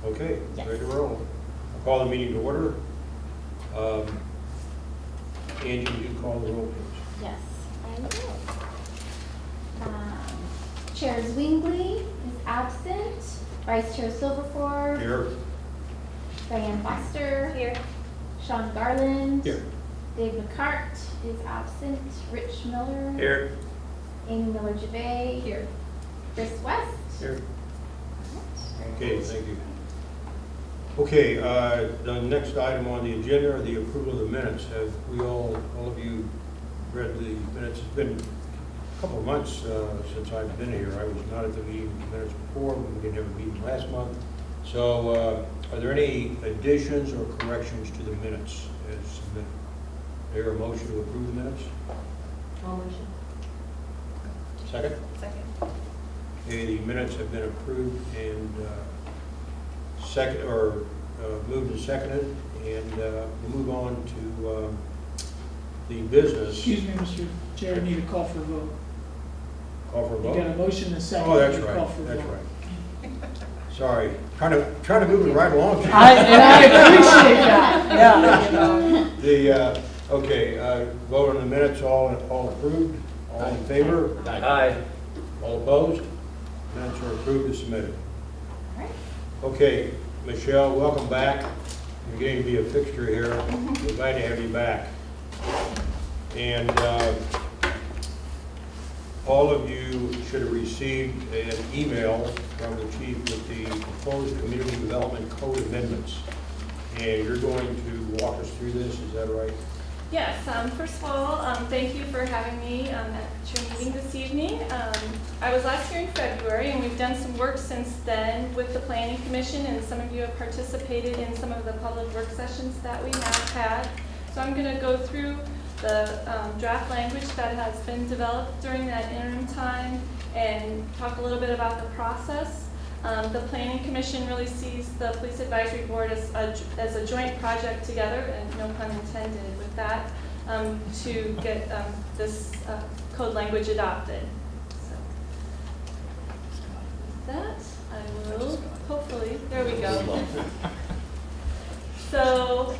Okay, Yes. ready to roll. I'll call the meeting to order. Angie, would you call the roll, please? Yes, I will. Chair Zwingli is absent. Vice Chair Silverford. Here. Diane Foster. Here. Sean Garland. Here. Dave McCart is absent. Rich Miller. Here. Amy Miller-Javay. Here. Chris West. Here. Okay, thank you. Okay, the next item on the agenda are the approval of the minutes. Have we all of you read the minutes? It's been a couple of months since I've been here. I was not at the meeting minutes before. We didn't have a meeting last month. So are there any additions or corrections to the minutes as submitted? Is there a motion to approve the minutes? All motion. Second? Second. Okay, the minutes have been approved and moved and seconded, and we'll move on to the business. Excuse me, Mr. Chair, I need a call for a vote. Call for a You vote? got a motion and a second. Oh, that's you need a call for a right, that's vote. right. Sorry, trying to move it right along. And I appreciate that, yeah. Okay, vote on the minutes, all approved, all in favor? Aye. All opposed? Minutes are approved as submitted. All right. Okay, Michelle, welcome back. You're getting to be a fixture here. We're glad to have you back. And all of you should have received an email from the chief with the proposed community development code amendments. And you're going to walk us through this, is that right? Yes, first of all, thank you for having me at your meeting this evening. I was last here in February, and we've done some work since then with the Planning Commission, and some of you have participated in some of the public work sessions that we have had. So I'm going to go through the draft language that has been developed during that interim time and talk a little bit about the process. The Planning Commission really sees the Police Advisory Board as a joint project together, and no pun intended with that, to get this code language adopted. So, with that, I will hopefully, there we go. So,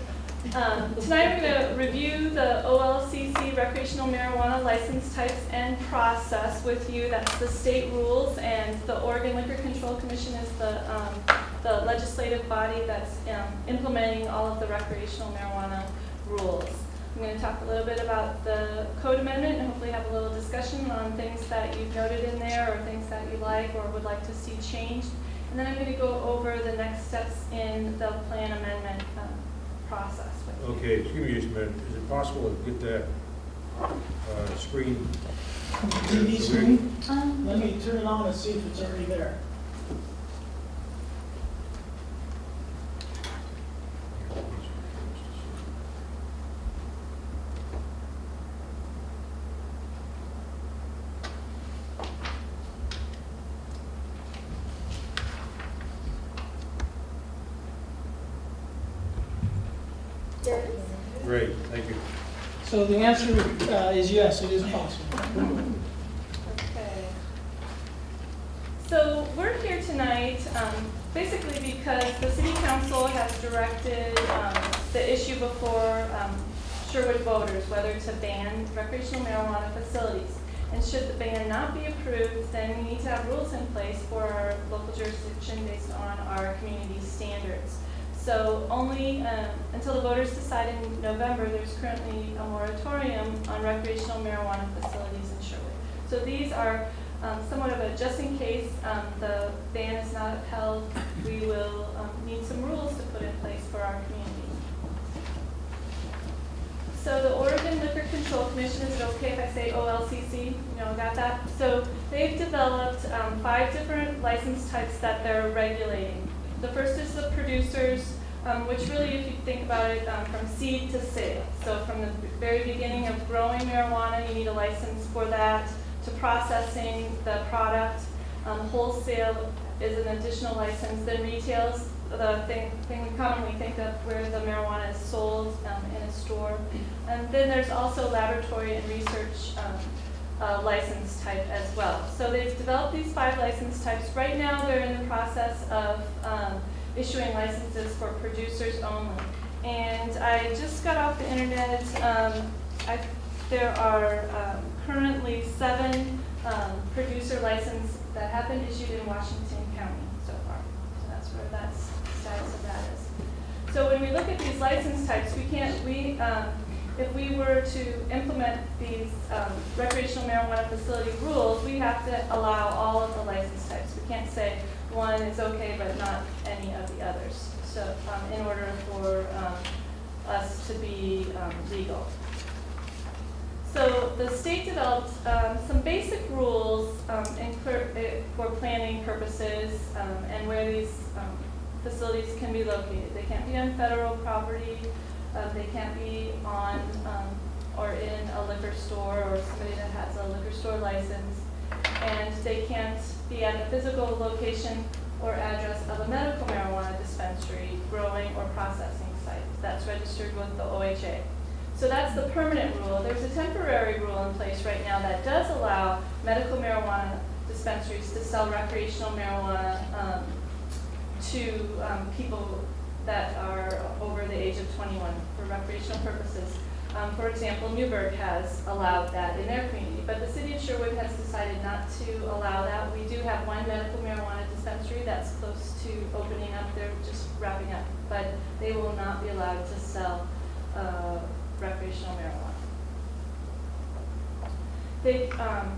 tonight we're going to review the OLCC recreational marijuana license types and process with you. That's the state rules, and the Oregon Liquor Control Commission is the legislative body that's implementing all of the recreational marijuana rules. I'm going to talk a little bit about the code amendment and hopefully have a little discussion on things that you've noted in there or things that you like or would like to see changed. And then I'm going to go over the next steps in the plan amendment process. Okay, excuse me just a minute. Is it possible to get that screen? TV screen? Let me turn it on and see if it's already there. Great, thank you. So the answer is yes, it is possible. Okay. So we're here tonight basically because the City Council has directed the issue before Sherwood voters whether to ban recreational marijuana facilities. And should the ban not be approved, then we need to have rules in place for our local jurisdiction based on our community standards. So only until the voters decide in November, there's currently a moratorium on recreational marijuana facilities in Sherwood. So these are somewhat of a just in case the ban is not upheld, we will need some rules to put in place for our community. So the Oregon Liquor Control Commission, is it okay if I say OLCC? You know, got that? So they've developed 5 different license types that they're regulating. The first is the producers, which really, if you think about it, from seed to sale. So from the very beginning of growing marijuana, you need a license for that, to processing the product. Wholesale is an additional license. Then retail's the thing we commonly think of where the marijuana is sold in a store. And then there's also laboratory and research license type as well. So they've developed these 5 license types. Right now they're in the process of issuing licenses for producers only. And I just got off the internet. There are currently 7 producer licenses that have been issued in Washington County so far. So that's where that status of that is. So when we look at these license types, if we were to implement these recreational marijuana facility rules, we have to allow all of the license types. We can't say one is okay but not any of the others. So in order for us to be legal. So the state developed some basic rules for planning purposes and where these facilities can be located. They can't be on federal property. They can't be on or in a liquor store or somebody that has a liquor store license. And they can't be at a physical location or address of a medical marijuana dispensary, growing or processing site that's registered with the OHA. So that's the permanent rule. There's a temporary rule in place right now that does allow medical marijuana dispensaries to sell recreational marijuana to people that are over the age of 21 for recreational purposes. For example, Newburgh has allowed that in their community, but the city of Sherwood has decided not to allow that. We do have one medical marijuana dispensary that's close to opening up. They're just wrapping up, but they will not be allowed to sell recreational marijuana. They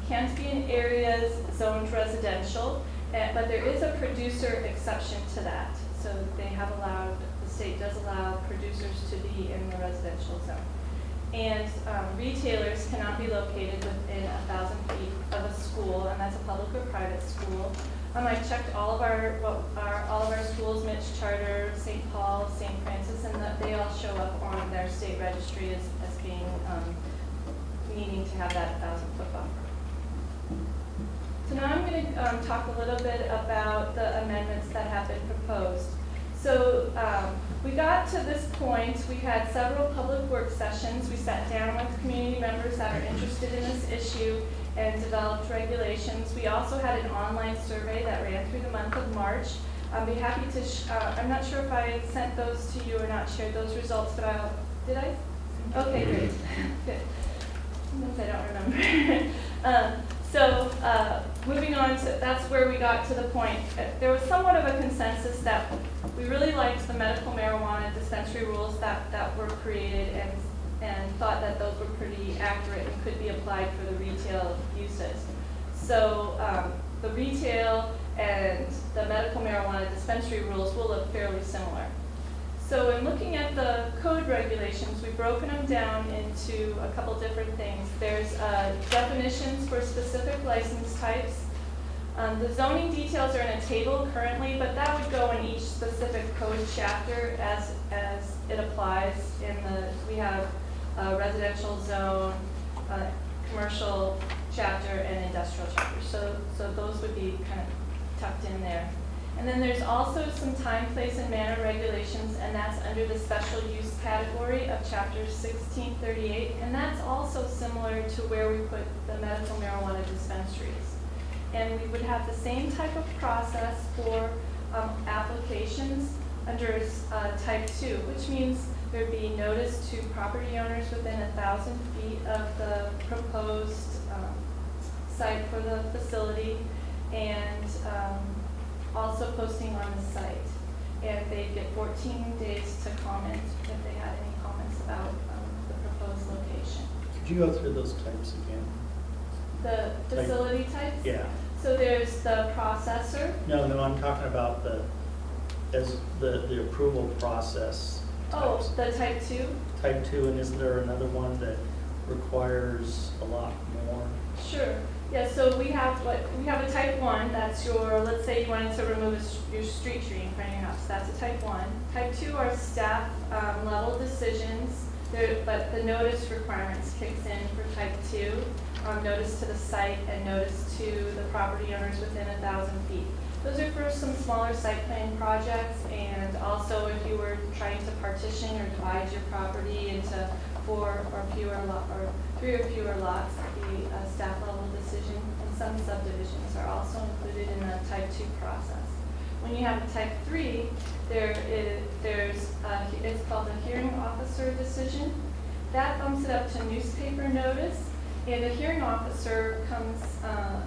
can't be in areas zoned residential, but there is a producer exception to that. So they have allowed, the state does allow producers to be in the residential zone. And retailers cannot be located within 1,000 feet of a school, and that's a public or private school. I checked all of our schools, Mitch Charter, St. Paul, St. Francis, and they all show up on their state registry as being needing to have that 1,000-foot buffer. So now I'm going to talk a little bit about the amendments that have been proposed. So we got to this point, we had several public work sessions. We sat down with community members that are interested in this issue and developed regulations. We also had an online survey that ran through the month of March. I'll be happy to, I'm not sure if I sent those to you or not, shared those results, but did I? Okay, great, good. Sometimes I don't remember. Moving on to, that's where we got to the point. There was somewhat of a consensus that we really liked the medical marijuana dispensary rules that were created and thought that those were pretty accurate and could be applied for the retail uses. So the retail and the medical marijuana dispensary rules will look fairly similar. So in looking at the code regulations, we've broken them down into a couple different things. There's definitions for specific license types. The zoning details are in a table currently, but that would go in each specific code chapter as it applies. We have a residential zone, commercial chapter, and industrial chapter. So those would be kind of tucked in there. And then there's also some time, place, and manner regulations, and that's under the special use category of chapter 1638, and that's also similar to where we put the medical marijuana dispensaries. And we would have the same type of process for applications under type 2, which means there'd be notice to property owners within 1,000 feet of the proposed site for the facility, and also posting on the site. And they'd get 14 days to comment if they had any comments about the proposed location. Could you go through those types again? The facility types? Yeah. So there's the processor. No, I'm talking about the approval process. Oh, types. the type 2? Type 2, and isn't there another one that requires a lot more? Sure. Yeah, so we have a type 1, that's your, let's say you wanted to remove your street tree in front of your house, that's a type 1. Type 2 are staff level decisions, but the notice requirements kicks in for type 2, notice to the site and notice to the property owners within 1,000 feet. Those are for some smaller site plan projects, and also if you were trying to partition or divide your property into 4 or fewer or 3 or fewer lots, the staff level decision and some subdivisions are also included in the type 2 process. When you have a type 3, it's called a hearing officer decision. That bumps it up to newspaper notice, and a hearing officer comes, a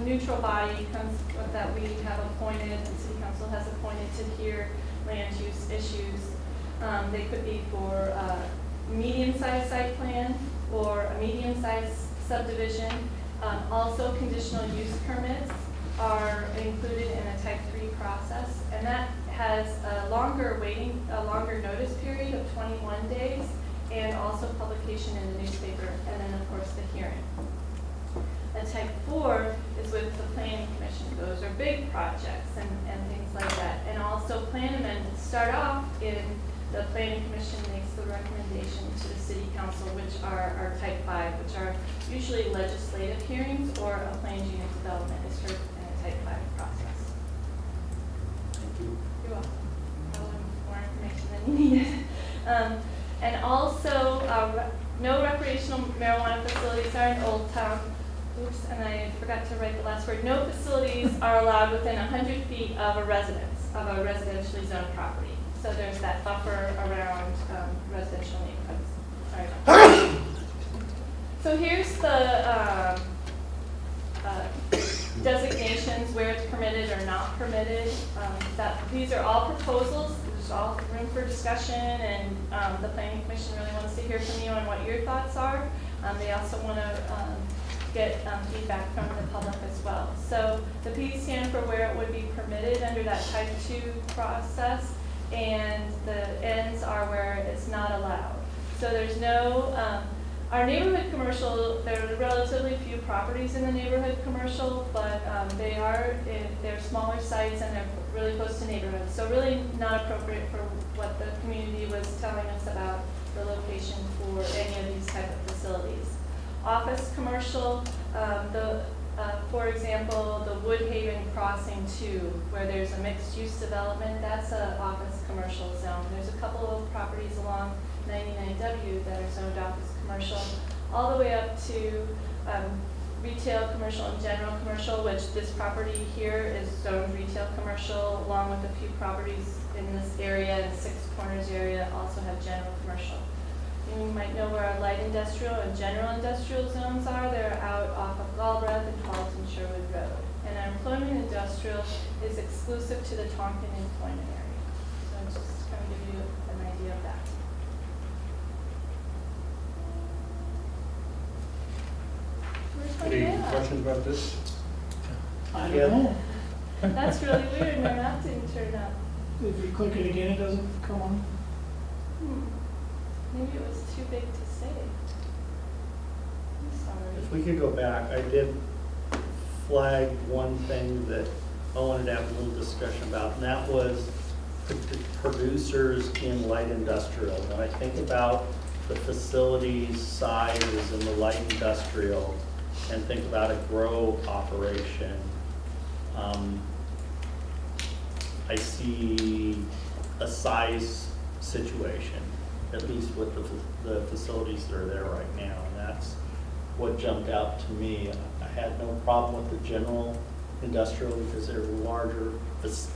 neutral body comes that we have appointed, and City Council has appointed to hear land use issues. They could be for a medium-sized site plan or a medium-sized subdivision. Also, conditional use permits are included in a type 3 process, and that has a longer notice period of 21 days, and also publication in the newspaper, and then of course the hearing. And type 4 is with the planning commission. Those are big projects and things like that. And also plan amendments start off in the planning commission makes the recommendation to the city council, which are type 5, which are usually legislative hearings, or a planned unit development is heard in a type 5 process. Thank you. You're welcome. Probably more information than you needed. And also, no recreational marijuana facilities are in Old Town. Oops, and I forgot to write the last word. No facilities are allowed within 100 feet of a residence, of a residentially zoned property. So there's that buffer around residential neighborhoods. Sorry. So here's the designations where it's permitted or not permitted. These are all proposals. There's all room for discussion, and the Planning Commission really wants to hear from you on what your thoughts are. They also want to get feedback from the public as well. So the P stand for where it would be permitted under that type 2 process, and the N's are where it's not allowed. So there's no, our neighborhood commercial, there are relatively few properties in the neighborhood commercial, but they're smaller sites and they're really close to neighborhoods. So really not appropriate for what the community was telling us about the location for any of these type of facilities. Office commercial, for example, the Woodhaven Crossing 2, where there's a mixed-use development, that's an office commercial zone. There's a couple of properties along 99W that are zoned office commercial, all the way up to retail commercial and general commercial, which this property here is zoned retail commercial, along with a few properties in this area, and Six Corners area also have general commercial. You might know where our light industrial and general industrial zones are. They're out off of Galbraith and Carlton Sherwood Road. And our employment industrial is exclusive to the Tonkin employment area. So just kind of give you an idea of that. Where's my Any map? questions about this? I don't know. That's really weird. My map didn't turn up. If you click it again, it doesn't come on. Maybe it was too big to save. I'm sorry. If we could go back, I did flag one thing that I wanted to have a little discussion about, and that was producers in light industrial. When I think about the facility sizes in the light industrial and think about a grow operation, I see a size situation, at least with the facilities that are there right now, and that's what jumped out to me. I had no problem with the general industrial because they're larger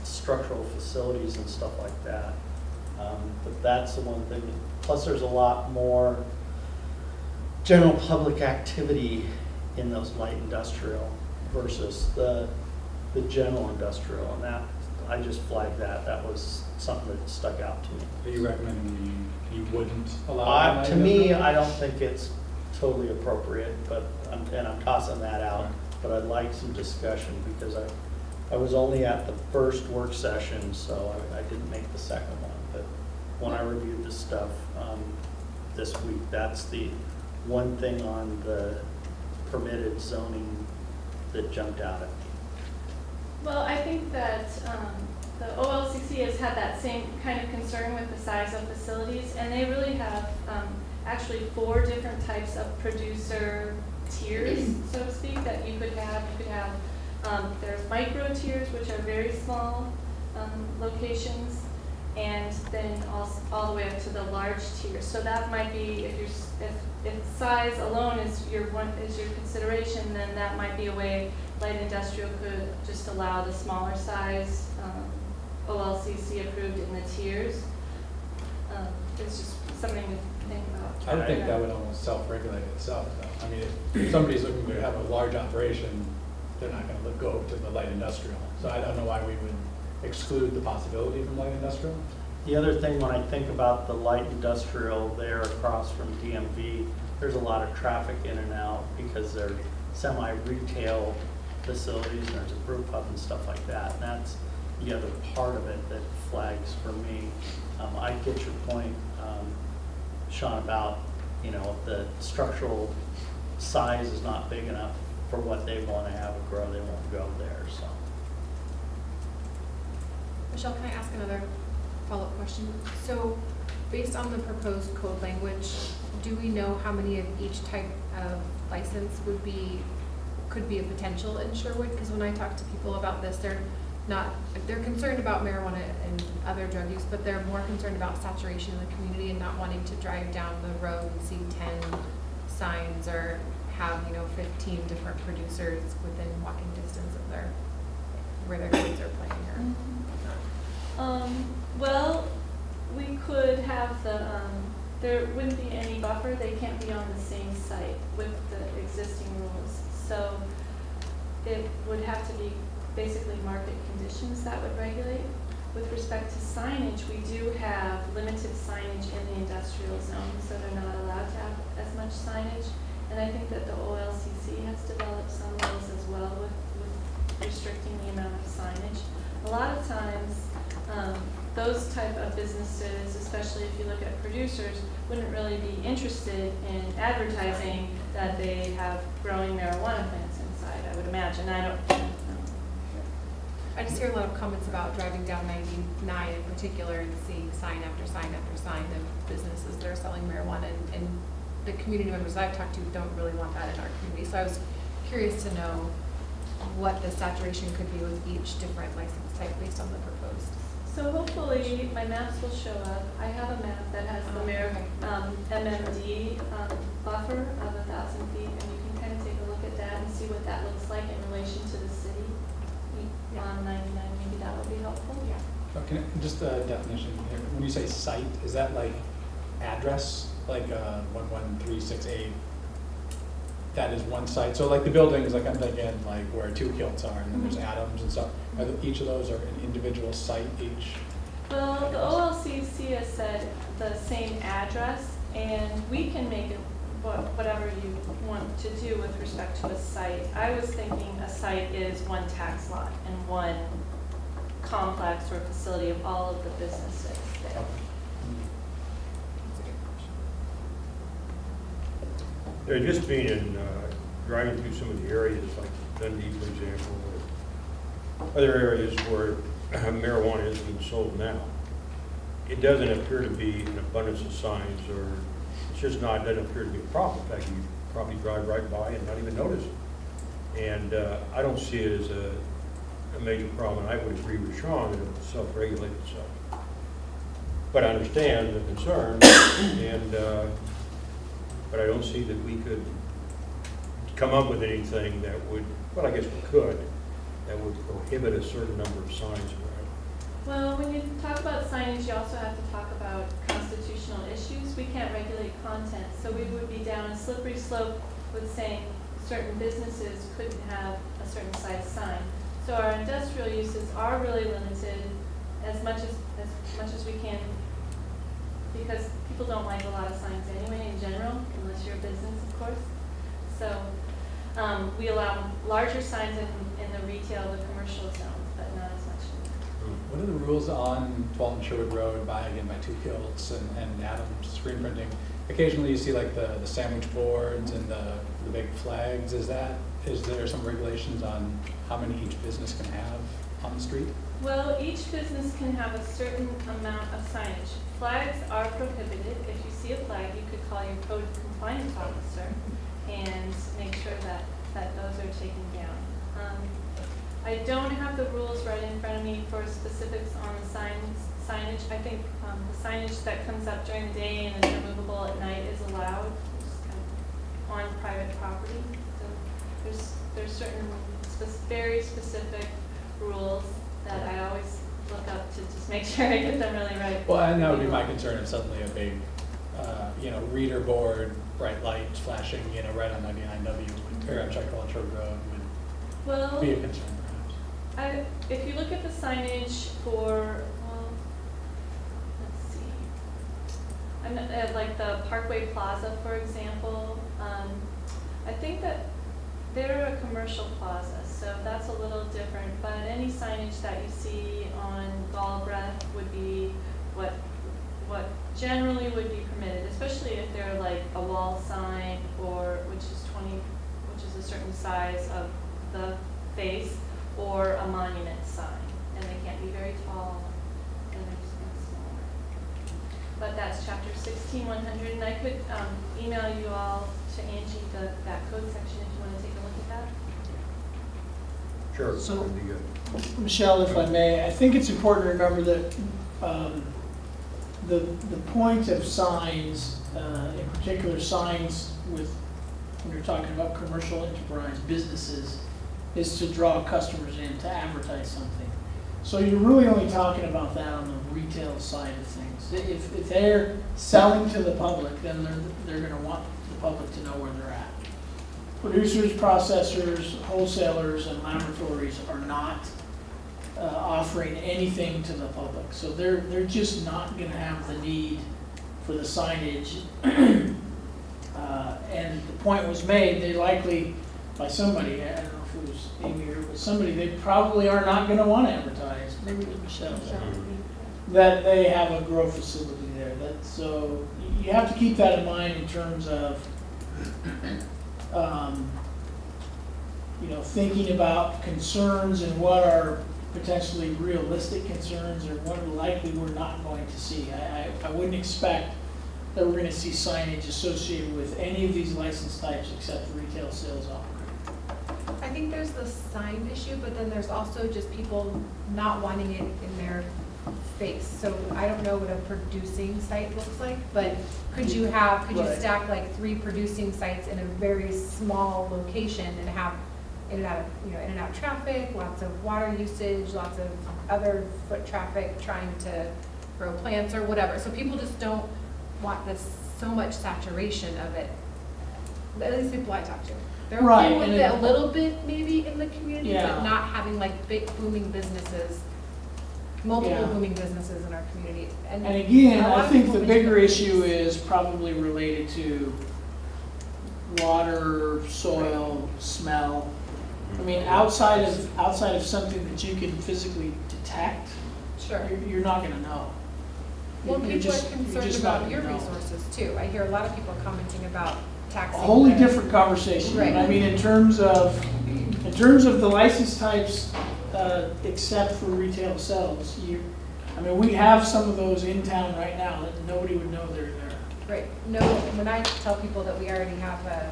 structural facilities and stuff like that. But that's the one thing. Plus, there's a lot more general public activity in those light industrial versus the general industrial, and that I just flagged that. That was something that stuck out to me. Are you recommending you wouldn't allow? To me, I don't think it's totally appropriate, but I'm tossing that out. Right. But I'd like some discussion because I was only at the first work session, so I didn't make the second one. But when I reviewed the stuff this week, that's the one thing on the permitted zoning that jumped out at me. Well, I think that the OLCC has had that same kind of concern with the size of facilities, and they really have actually 4 different types of producer tiers, so to speak, that you could have. You could have, there's micro tiers, which are very small locations. and then all the way up to the large tier. So that might be, if size alone is your consideration, then that might be a way light industrial could just allow the smaller size, OLCC approved in the tiers. It's just something to think about. I would think that would almost self-regulate itself, though. I mean, if somebody's looking to have a large operation, they're not gonna go to the light industrial. So I don't know why we would exclude the possibility from light industrial. The other thing, when I think about the light industrial there across from DMV, there's a lot of traffic in and out because they're semi-retail facilities, and there's a brew pub and stuff like that. And that's the other part of it that flags for me. I get your point, Sean, about, you know, the structural size is not big enough for what they want to have a grow. They won't go there, so. Michelle, can I ask another follow-up question? So, based on the proposed code language, do we know how many of each type of license could be a potential in Sherwood? Because when I talk to people about this, they're concerned about marijuana and other drug use, but they're more concerned about saturation in the community and not wanting to drive down the road and see 10 signs or have, 15 different producers within walking distance of where their kids are playing or. Well, we could have there wouldn't be any buffer. They can't be on the same site with the existing rules. So it would have to be basically market conditions that would regulate. With respect to signage, we do have limited signage in the industrial zone, so they're not allowed to have as much signage. And I think that the OLCC has developed some rules as well with restricting the amount of signage. A lot of times, those type of businesses, especially if you look at producers, wouldn't really be interested in advertising that they have growing marijuana plants inside, I would imagine. I just hear a lot of comments about driving down 99 in particular and seeing sign after sign after sign of businesses that are selling marijuana, and the community members I've talked to don't really want that in our community. So I was curious to know what the saturation could be with each different license type based on the proposed. So hopefully my maps will show up. I have a map that has the MMD buffer of 1,000 feet, and you can kind of take a look at that and see what that looks like in relation to the city on 99. Maybe that would be helpful. Yeah. Oh, can I, just a definition here. When you say site, is that like address, like 11368? That is one site. So like the buildings, like I'm thinking like where 2 kilts are, and then there's Adams and stuff. Are each of those are an individual site each? Well, the OLCC has said the same address, and we can make it whatever you want to do with respect to a site. I was thinking a site is one tax lot and one complex or facility of all of the businesses there. Okay. Just being in, driving through some of the areas like Dundee, for example, or other areas where marijuana is being sold now, it doesn't appear to be an abundance of signs, or it's just not, doesn't appear to be a problem. In fact, you probably drive right by and not even notice it. And I don't see it as a major problem. I would agree with Sean that it will self-regulate itself. But I understand the concern, and but I don't see that we could come up with anything that would, well, I guess we could, that would prohibit a certain number of signs around. Well, when you talk about signage, you also have to talk about constitutional issues. We can't regulate content, so we would be down a slippery slope with saying certain businesses couldn't have a certain size sign. So our industrial uses are really limited as much as we can, because people don't like a lot of signs anyway in general, unless you're a business, of course. So we allow larger signs in the retail, the commercial zones, but not as much in What are the rules on 12 and Sherwood Road, by 2 kilts and Adams screen printing? Occasionally you see like the sandwich boards and the big flags. Is there some regulations on how many each business can have on the street? Well, each business can have a certain amount of signage. Flags are prohibited. If you see a flag, you could call your code compliance officer and make sure that those are taken down. I don't have the rules right in front of me for specifics on the signage, I think the signage that comes up during the day and is removable at night is allowed, just kind of on private property. So there's certain very specific rules that I always look up to just make sure I get them really right. Well, and that would be my concern if suddenly a big, reader board, bright lights flashing, right on 99W, or I'm sorry, College Road Well, would be a concern perhaps. if you look at the signage for, well, let's see, like the Parkway Plaza, for example, I think that they're a commercial plaza, so that's a little different, but any signage that you see on Galbraith would be what generally would be permitted, especially if they're like a wall sign or which is a certain size of the face, or a monument sign, and they can't be very tall, and they're just kind of smaller. But that's chapter 16-100, and I could email you all to Angie that code section if you want to take a look at that. Sure. So- that'd be good. Michelle, if I may, I think it's important to remember that the point of signs, in particular signs when you're talking about commercial enterprise businesses, is to draw customers in, to advertise something. So you're really only talking about that on the retail side of things. If they're selling to the public, then they're gonna want the public to know where they're at. Producers, processors, wholesalers, and laboratories are not offering anything to the public. So they're just not gonna have the need for the signage. And the point was made, they likely, by somebody, I don't know if it was Amy or, but somebody, they probably are not gonna wanna advertise, maybe it was Michelle, that they have a grow facility there. So you have to keep that in mind in terms of, thinking about concerns and what are potentially realistic concerns or what likely we're not going to see. I wouldn't expect that we're gonna see signage associated with any of these license types except retail sales operator. I think there's the sign issue, but then there's also just people not wanting it in their face. So I don't know what a producing site looks like, but could you Right. stack like 3 producing sites in a very small location and have in and out traffic, lots of water usage, lots of other foot traffic trying to grow plants or whatever. So people just don't want this so much saturation of it. At least people I talk to. They're Right, okay with and it a it- little bit maybe in the community, Yeah. but not having like big booming businesses, multiple Yeah. booming businesses in our community. And again, a lot I of think people the mention bigger that issue is probably related to water, soil, smell. I mean, outside of something that you can physically detect, Sure. you're not gonna know. Well, You're people are just- you're concerned just not about your gonna know. resources too. I hear a lot of people commenting about A taxing. wholly the- different conversation. Right. I mean, in terms of the license types, except for retail sales, we have some of those in town right now that nobody would know they're there. Right. No, when I tell people that we already have a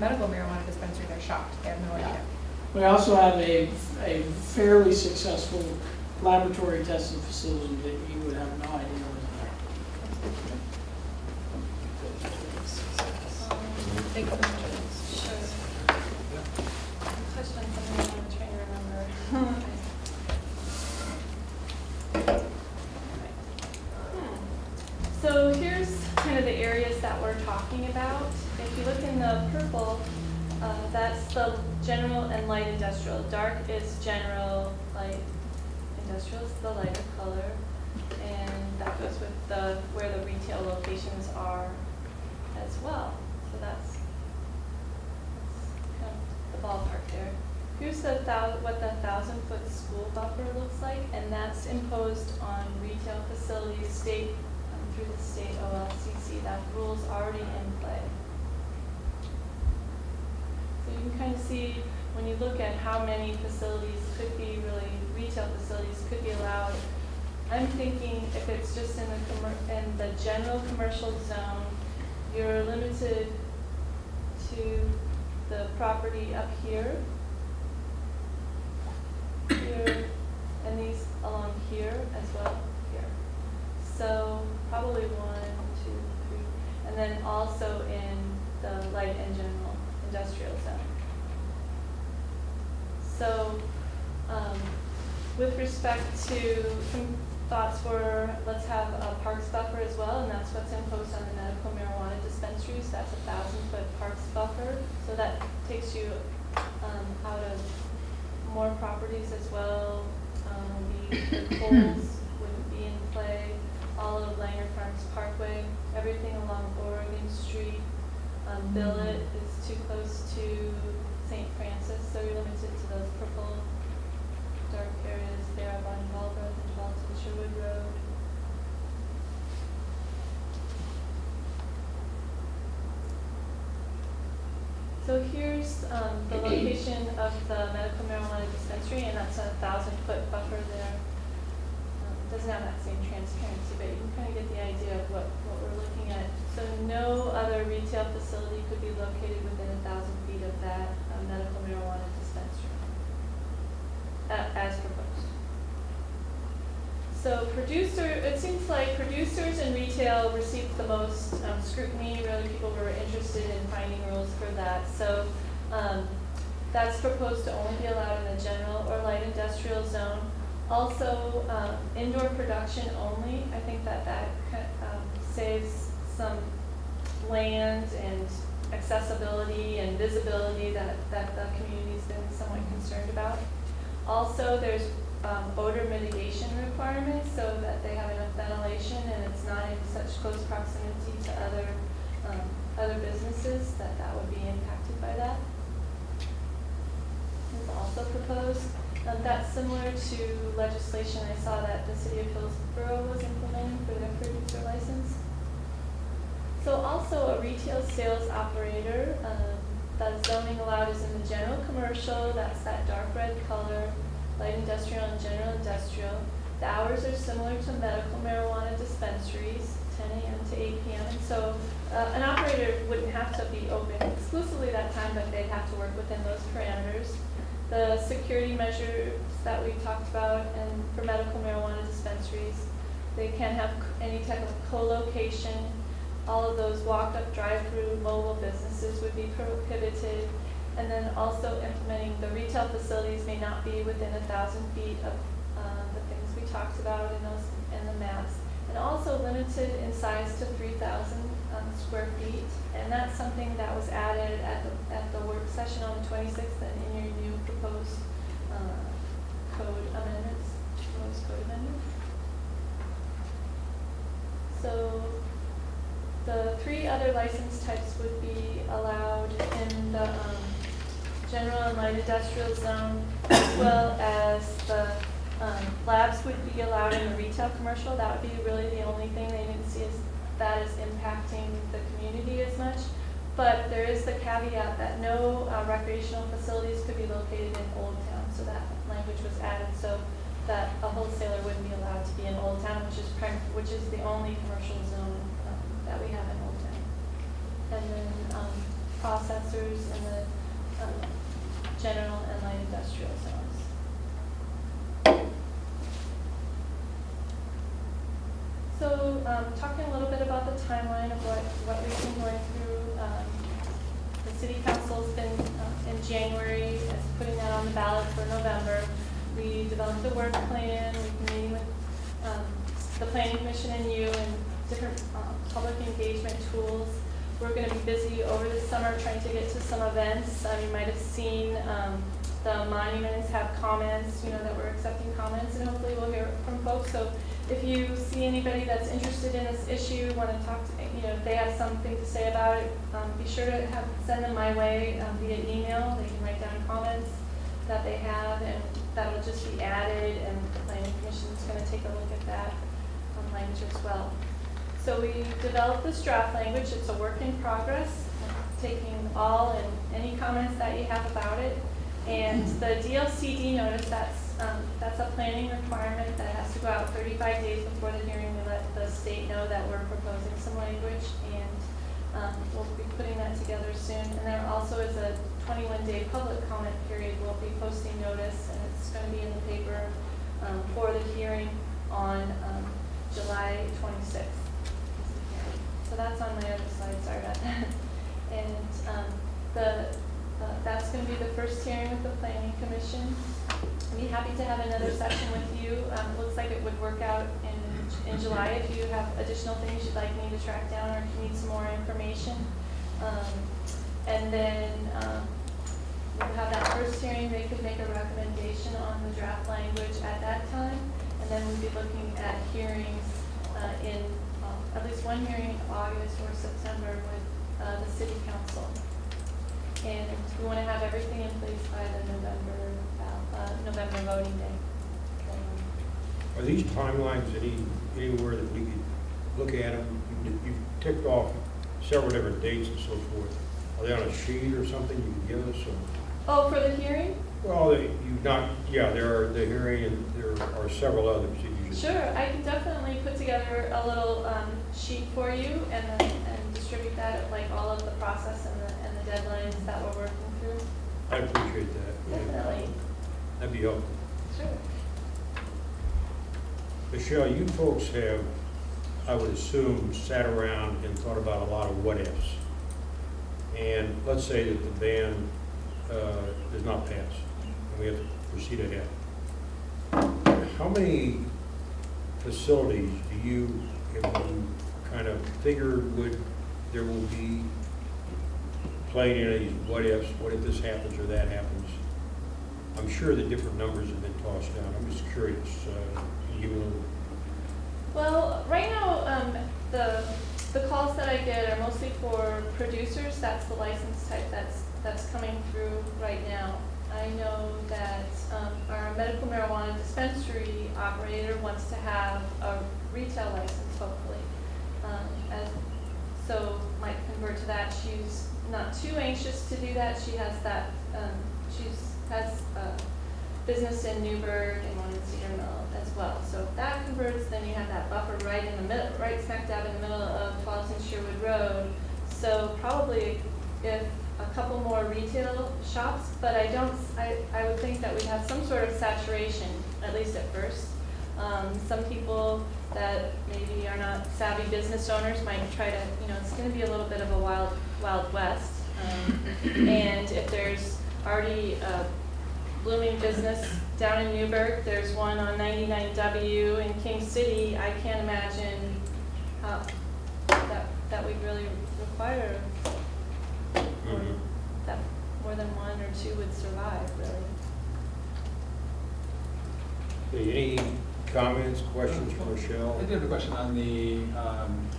medical marijuana dispensary, they're shocked. They have no idea. We also have a fairly successful laboratory testing facility that you would have no idea was Thank you. Sure. I touched on something I'm trying to remember. So here's kind of the areas that we're talking about. If you look in the purple, that's the general and light industrial. Dark is general, light industrial is the lighter color. And that goes with where the retail locations are as well. So that's kind of the ballpark there. Here's what the 1,000-foot school buffer looks like, and that's imposed on retail facilities, through the state OLCC. That rule's already in play. So you can kind of see when you look at how many facilities could be retail facilities could be allowed. I'm thinking if it's just in the general commercial zone, you're limited to the property up here, and these along here as well, here. and then also in the light and general industrial zone. So, with respect to some thoughts were, let's have a parks buffer as well, and that's what's imposed on the medical marijuana dispensaries. That's 1,000-foot parks buffer. So that takes you out of more properties as well. The Coles wouldn't be in play. All of Langer Farms Parkway, everything along Oregon Street. Billet is too close to St. Francis, so you're limited to those purple dark areas there up on Walbrook and Walton Sherwood Road. So here's the location of the medical marijuana dispensary, and that's a 1,000-foot buffer there. Doesn't have that same transparency, but you can kind of get the idea of what we're looking at. So no other retail facility could be located within 1,000 feet of that medical marijuana dispensary, as proposed. So it seems like producers and retail received the most scrutiny. Really, people were interested in finding rules for that. So that's proposed to only be allowed in the general or light industrial zone. Also, indoor production only. I think that saves some land and accessibility and visibility that the community's been somewhat concerned about. Also, there's odor mitigation requirements so that they have enough ventilation and it's not in such close proximity to other businesses that would be impacted by that. It's also proposed. That's similar to legislation I saw that the city of Hillsborough was implementing for their producer license. So also a retail sales operator, that zoning allowed is in the general commercial, that's that dark red color, light industrial and general industrial. The hours are similar to medical marijuana dispensaries, 10 a.m. to 8 p.m. And so an operator wouldn't have to be open exclusively that time, but they'd have to work within those parameters. The security measures that we talked about, and for medical marijuana dispensaries, they can have any type of co-location. All of those walk-up, drive-through mobile businesses would be prohibited. And then also implementing the retail facilities may not be within 1,000 feet of the things we talked about in the maps. And also limited in size to 3,000 square feet. And that's something that was added at the work session on the 26th and in your new proposed proposed code amendments. So the 3 other license types would be allowed in the general and light industrial zone, as well as the labs would be allowed in the retail commercial. That would be really the only thing they didn't see as that is impacting the community as much. But there is the caveat that no recreational facilities could be located in Old Town. So that language was added so that a wholesaler wouldn't be allowed to be in Old Town, which is the only commercial zone that we have in Old Town. And then processors in the general and light industrial zones. So talking a little bit about the timeline of what we've been going through. The city council's been in January putting that on the ballot for November. We developed a work plan. We've been meeting with the planning commission and you and different public engagement tools. We're going to be busy over the summer trying to get to some events. You might have seen the monuments have comments, that we're accepting comments, and hopefully we'll hear from folks. So if you see anybody that's interested in this issue, want to talk to, if they have something to say about it, be sure to send them my way via email. They can write down comments that they have, and that'll just be added, and the planning commission is going to take a look at that language as well. So we developed this draft language. It's a work in progress, taking all and any comments that you have about it. And the DLCD notice, that's a planning requirement that has to go out 35 days before the hearing. We let the state know that we're proposing some language, and we'll be putting that together soon. And there also is a 21-day public comment period. We'll be posting notice, and it's going to be in the paper for the hearing on July 26th. So that's on my other slide first hearing with the planning commission. I'd be happy to have another session with you. It looks like it would work out in July if you have additional things you'd like me to track down or need some more information. And then we'll have that first hearing. They could make a recommendation on the draft language at that time. And then we'd be looking at hearings in at least one hearing in August or September with the city council. And we want to have everything in place by the November voting day. Are these timelines anywhere that we could look at them? You've ticked off several different dates and so forth. Are they on a sheet or something you can give us? Or? Oh, for the hearing? Well, there are the hearing and there are several others that you should. Sure, I can definitely put together a little sheet for you and distribute that, like all of the process and the deadlines that we're working through. I appreciate that. Definitely. That'd be helpful. Sure. Michelle, you folks have, I would assume, sat around and thought about a lot of what ifs. And let's say that the ban does not pass and we have to proceed ahead. How many facilities do you kind of figure there will be playing any of these what ifs, what if this happens or that happens? I'm sure that different numbers have been tossed down. I'm just curious. Can you give a little? Well, right now, the calls that I get are mostly for producers. That's the license type that's coming through right now. I know that our medical marijuana dispensary operator wants to have a retail license, hopefully. So might convert to that. She's not too anxious to do that. She has that. Has a business in Newburgh and one in Cedar Mill as well. So if that converts, then you have that buffer right in the middle, right smack dab in the middle of 12th and Sherwood Road. So probably if a couple more retail shops, but I would think that we'd have some sort of saturation, at least at first. Some people that maybe are not savvy business owners might try to, it's going to be a little bit of a wild west. And if there's already a blooming business down in Newburgh, there's one on 99W in King City, I can't imagine how that would really require that more than one or two would survive, really. Okay, any comments, questions for Michelle? I do have a question on the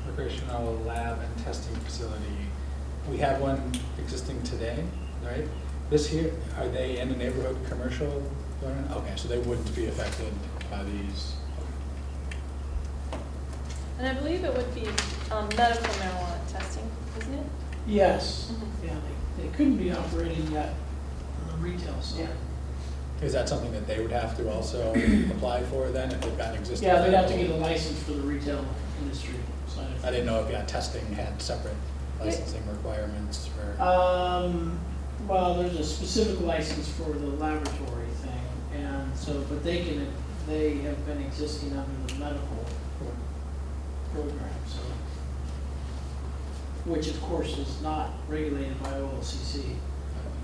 recreational lab and testing facility. We have one existing today, right? This here, are they in the neighborhood commercial? Okay, so they wouldn't be affected by these. And I believe it would be medical marijuana testing, isn't it? Yes, Mhm. yeah, they couldn't be operating yet on the retail side. Is that something that they would have to also apply for then if they've got an existing? Yeah, they'd have to get a license for the retail industry side of I didn't know if testing had separate licensing requirements for. Well, there's a specific license for the laboratory thing, and so, but they have been existing under the medical program, so, which of course is not regulated by OLCC,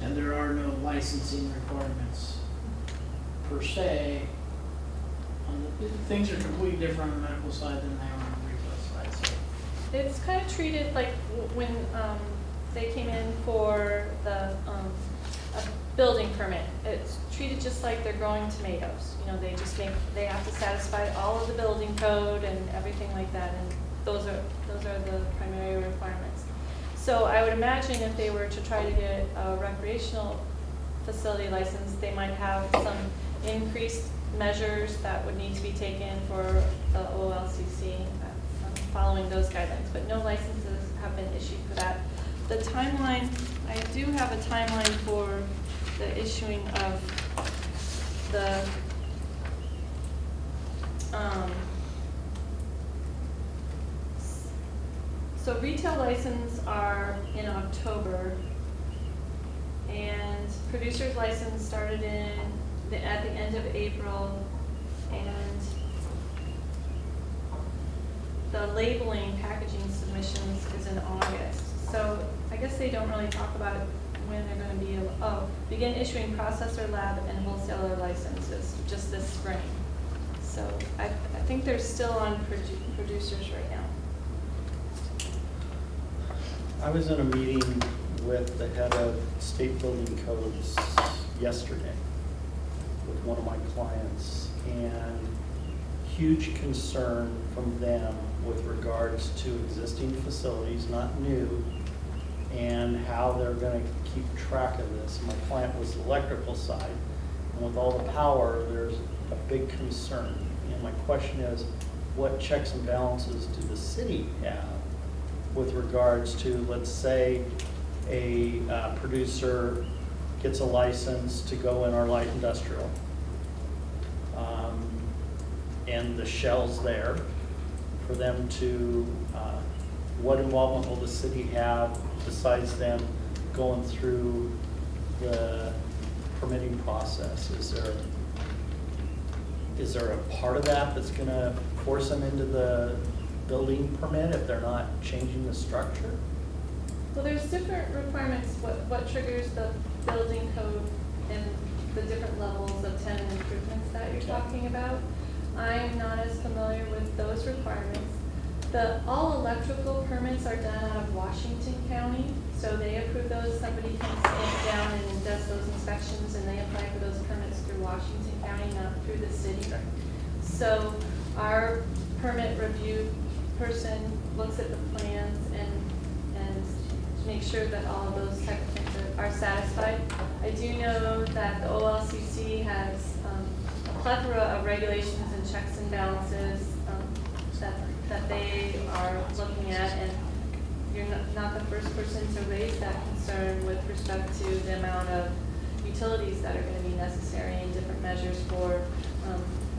and there are no licensing requirements per se. Things are completely different on the medical side than they are on the retail side, so. It's kind of treated like when they came in for a building permit. It's treated just like they're growing tomatoes. They have to satisfy all of the building code and everything like that, and those are the primary requirements. So I would imagine if they were to try to get a recreational facility license, they might have some increased measures that would need to be taken for the OLCC, following those guidelines, but no licenses have been issued for that. The timeline, I do have a timeline for the issuing of the so retail license are in October, and producer's license started at the end of April, and the labeling packaging submissions is in August. So I guess they don't really talk about it when they're gonna be, begin issuing processor lab and wholesaler licenses, just this spring. So I think they're still on producers right now. I was in a meeting with the head of state building codes yesterday with one of my clients, and huge concern from them with regards to existing facilities, not new, and how they're gonna keep track of this. My client was the electrical side, and with all the power, there's a big concern. And my question is, what checks and balances do the city have with regards to, let's say, a producer gets a license to go in our light industrial, and the shell's there for them to, what involvement will the city have besides them going through the permitting process? Is there a part of that that's gonna force them into the building permit if they're not changing the structure? Well, there's different requirements, what triggers the building code and the different levels of tenant improvements that you're talking about. I'm not as familiar with those requirements. All electrical permits are done out of Washington County, so they approve those. Somebody comes down and does those inspections, and they apply for those permits through Washington County, not through the city. So our permit review person looks at the plans and makes sure that all of those type of things are satisfied. I do know that the OLCC has a plethora of regulations and checks and balances that they are looking at, and you're not the first person to raise that concern with respect to the amount of utilities that are going to be necessary and different measures for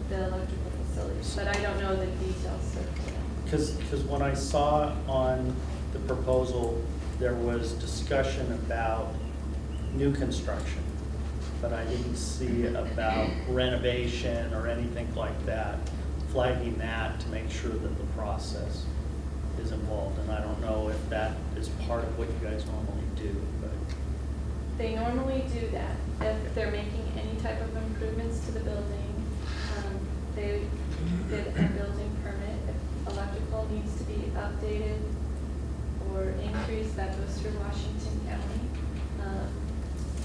the electrical facilities. But I don't know the details, certainly. Because when I saw on the proposal, there was discussion about new construction, but I didn't see about renovation or anything like that, flagging that to make sure that the process is involved. And I don't know if that is part of what you guys normally do, but. They normally do that. If they're making any type of improvements to the building, they get a building permit. If electrical needs to be updated or increased, that goes through Washington County.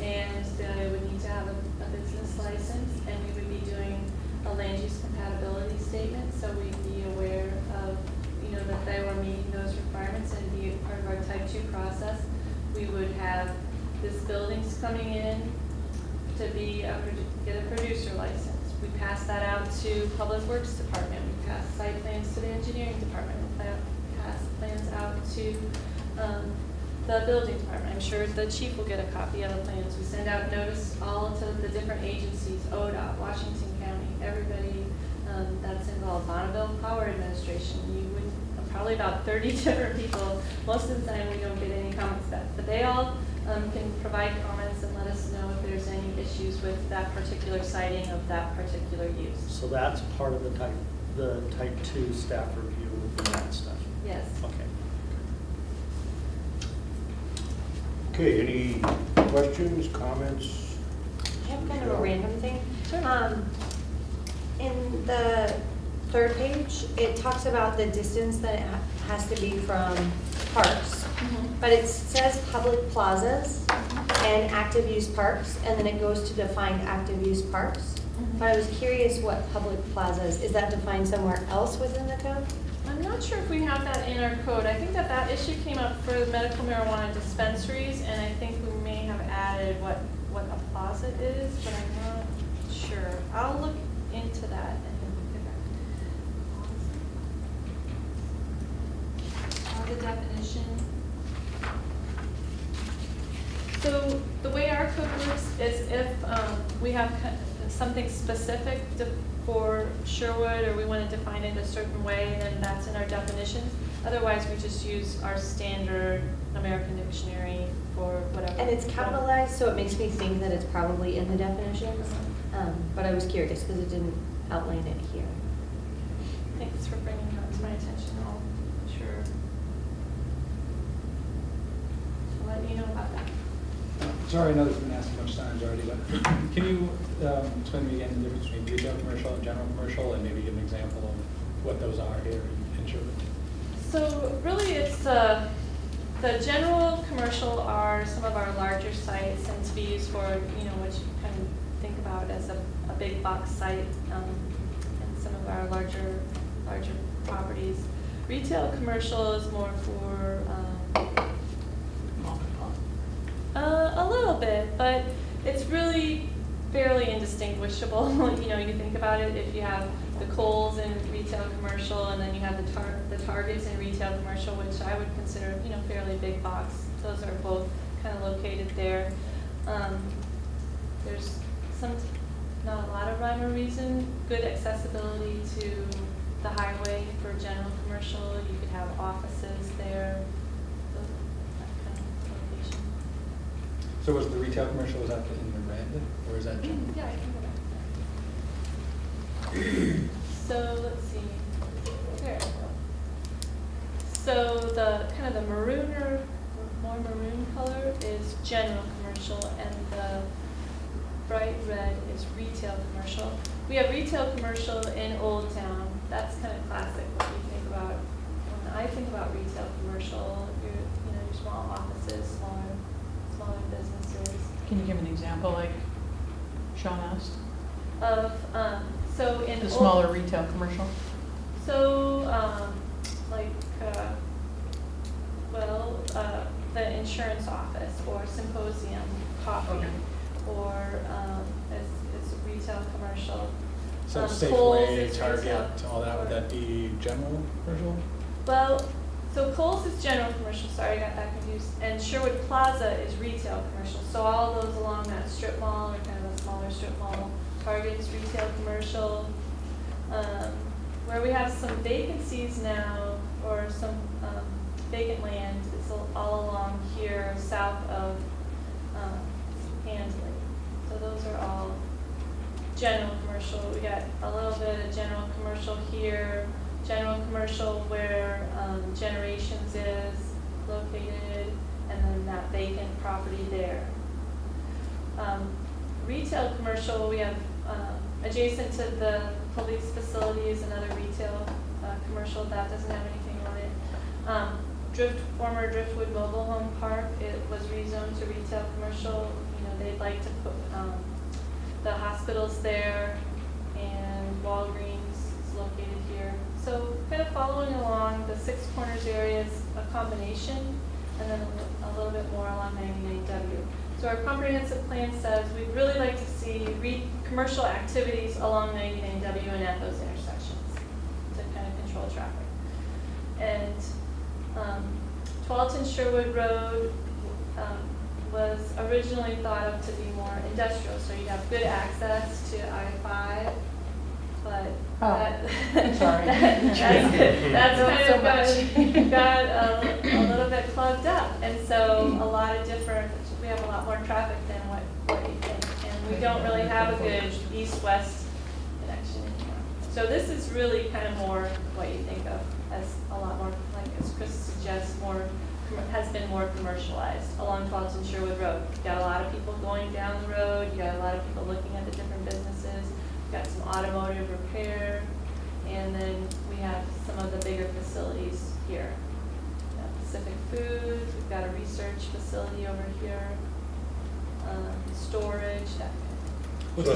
And they would need to have a business license, and we would be doing a land use compatibility statement, so we'd be aware of, that they were meeting those requirements and be part of our type 2 process. We would have this building's coming in to be get a producer license. We pass that out to Public Works Department. We pass site plans to the engineering department. We pass plans out to the building department. I'm sure the chief will get a copy of the plans. We send out notice all to the different agencies, ODOT, Washington County, everybody that's involved, Bonneville Power Administration. You would probably about 30 different people. Most of the time we don't get any comments back, but they all can provide comments and let us know if there's any issues with that particular siting of that particular use. So that's part of the type 2 staff review and that stuff? Yes. Okay. Okay, any questions, comments? I have kind of a random thing. Sure. In the third page, it talks about the distance that it has to be from parks. But it says public plazas and active use parks, and then it goes to define active use parks. But I was curious what public plazas, is that defined somewhere else within the code? I'm not sure if we have that in our code. I think that issue came up for medical marijuana dispensaries, and I think we may have added what a plaza is, but I'm not sure. I'll look into that and get back. The definition. So the way our code works is if we have something specific for Sherwood, or we want to define it a certain way, then that's in our definitions. Otherwise, we just use our standard American dictionary for whatever. And it's capitalized, so it makes me think that it's probably in the definitions. But I was curious because it didn't outline it here. Thanks for bringing that to my attention. I'll let you know about that. sorry, I know this has been asked a bunch of times already, but can you explain to me again the difference between retail commercial and general commercial, and maybe give an example of what those are here in Sherwood? So really, it's the general commercial are some of our larger sites and to be used for, what you kind of think about as a big box site in some of our larger properties. Retail commercial is more for a little bit, but it's really fairly indistinguishable. You think about it, if you have the Kohl's in retail commercial, and then you have the Targets in retail commercial, which I would consider, fairly big box. Those are both kind of located there. There's not a lot of rhyme or reason. Good accessibility to the highway for general commercial. You could have offices there. That kind of location. So was the retail commercial, was that in the red, or is that general? Yeah, I can go back to that. So let's see. There. So the kind of the more maroon color is general commercial, and the bright red is retail commercial. We have retail commercial in Old Town. That's kind of classic what you think about. When I think about retail commercial, your small offices, smaller businesses. Can you give an example, like Sean asked? Of, so in The Old- smaller retail commercial? So, the insurance office or symposium coffee, Okay. or is retail commercial. So Kohl's Safeway, is Target, retail. all that, would that be general commercial? Well, so Kohl's is general commercial, sorry, I got that confused, and Sherwood Plaza is retail commercial. So all those along that strip mall, or kind of a smaller strip mall, Target's retail commercial. Where we have some vacancies now, or some vacant land, is all along here south of Handley. So those are all general commercial. We got a little bit of general commercial here, general commercial where Generations is located, and then that vacant property there. Retail commercial, we have adjacent to the police facility is another retail commercial that doesn't have anything on it. Former Driftwood Mobile Home Park, it was rezoned to retail commercial. They'd like to put the hospitals there, and Walgreens is located here. So kind of following along the Six Corners area is a combination, and then a little bit more along 99W. So our comprehensive plan says we'd really like to see commercial activities along 99W and at those intersections to kind of control traffic. And 1210 Sherwood Road was originally thought of to be more industrial, so you'd have good access to I-5, but Sorry. that's Not kind so of got a little bit plugged up, and so a lot of different, we have a lot more traffic than what you think, and we don't really have a good east-west connection anymore. So this is really kind of more what you think of as a lot more, like as Chris suggests, has been more commercialized along 12th and Sherwood Road. You got a lot of people going down the road, you got a lot of people looking at the different businesses, you got some automotive repair, and then we have some of the bigger facilities here. Pacific Foods, we've got a research facility over here, storage, that kind of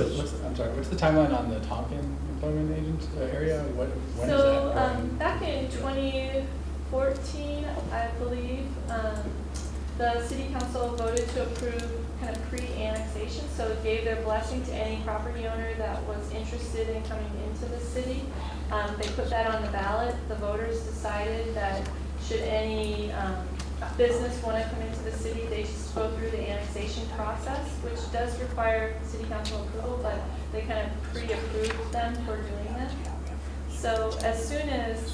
thing. What's the timeline on the Tonkin employment agent area? When is So, that going? back in 2014, I believe, the city council voted to approve kind of pre-annexation, so it gave their blessing to any property owner that was interested in coming into the city. They put that on the ballot. The voters decided that should any business want to come into the city, they just go through the annexation process, which does require city council approval, but they kind of pre-approved them for doing that. So as soon as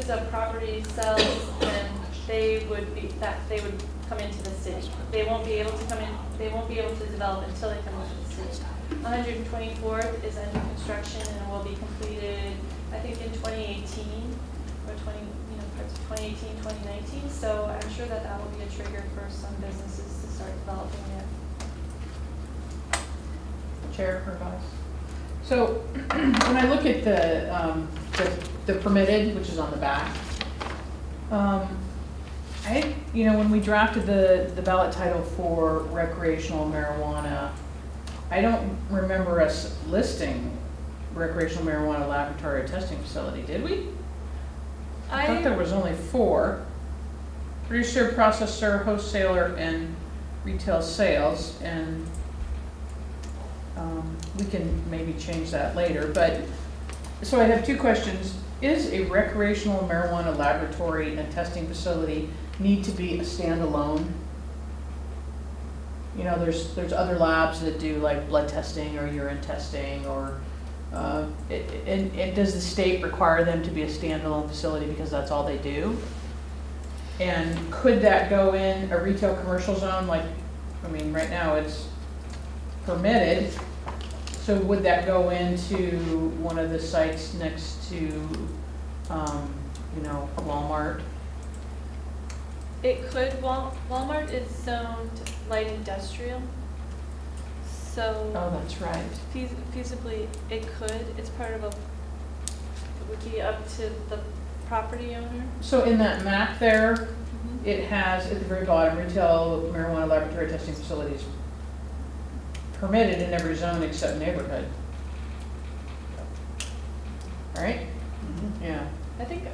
a property sells, then they would come into the city. They won't be able to come in, they won't be able to develop until they come into the city. 124th is under construction and will be completed, I think, in 2018. or 20, parts of 2018, 2019. So I'm sure that that will be a trigger for some businesses to start developing it. Chair or vice? So when I look at the permitted, which is on the back, when we drafted the ballot title for recreational marijuana, I don't remember us listing recreational marijuana laboratory or testing facility, did we? I thought there was only 4. Producer, processor, wholesaler, and retail sales, and we can maybe change that later, but, so I have 2 questions. Is a recreational marijuana laboratory and testing facility need to be a standalone? There's other labs that do like blood testing or urine testing, or, and does the state require them to be a standalone facility because that's all they do? And could that go in a retail commercial zone? Right now it's permitted. So would that go into one of the sites next to, Walmart? It could. Walmart is zoned light industrial. So Oh, that's right. feasibly, it could. It's part of it would be up to the property owner. So in that map there, it has at the very bottom, retail marijuana laboratory testing facilities permitted in every zone except neighborhood. Right? Yeah. I think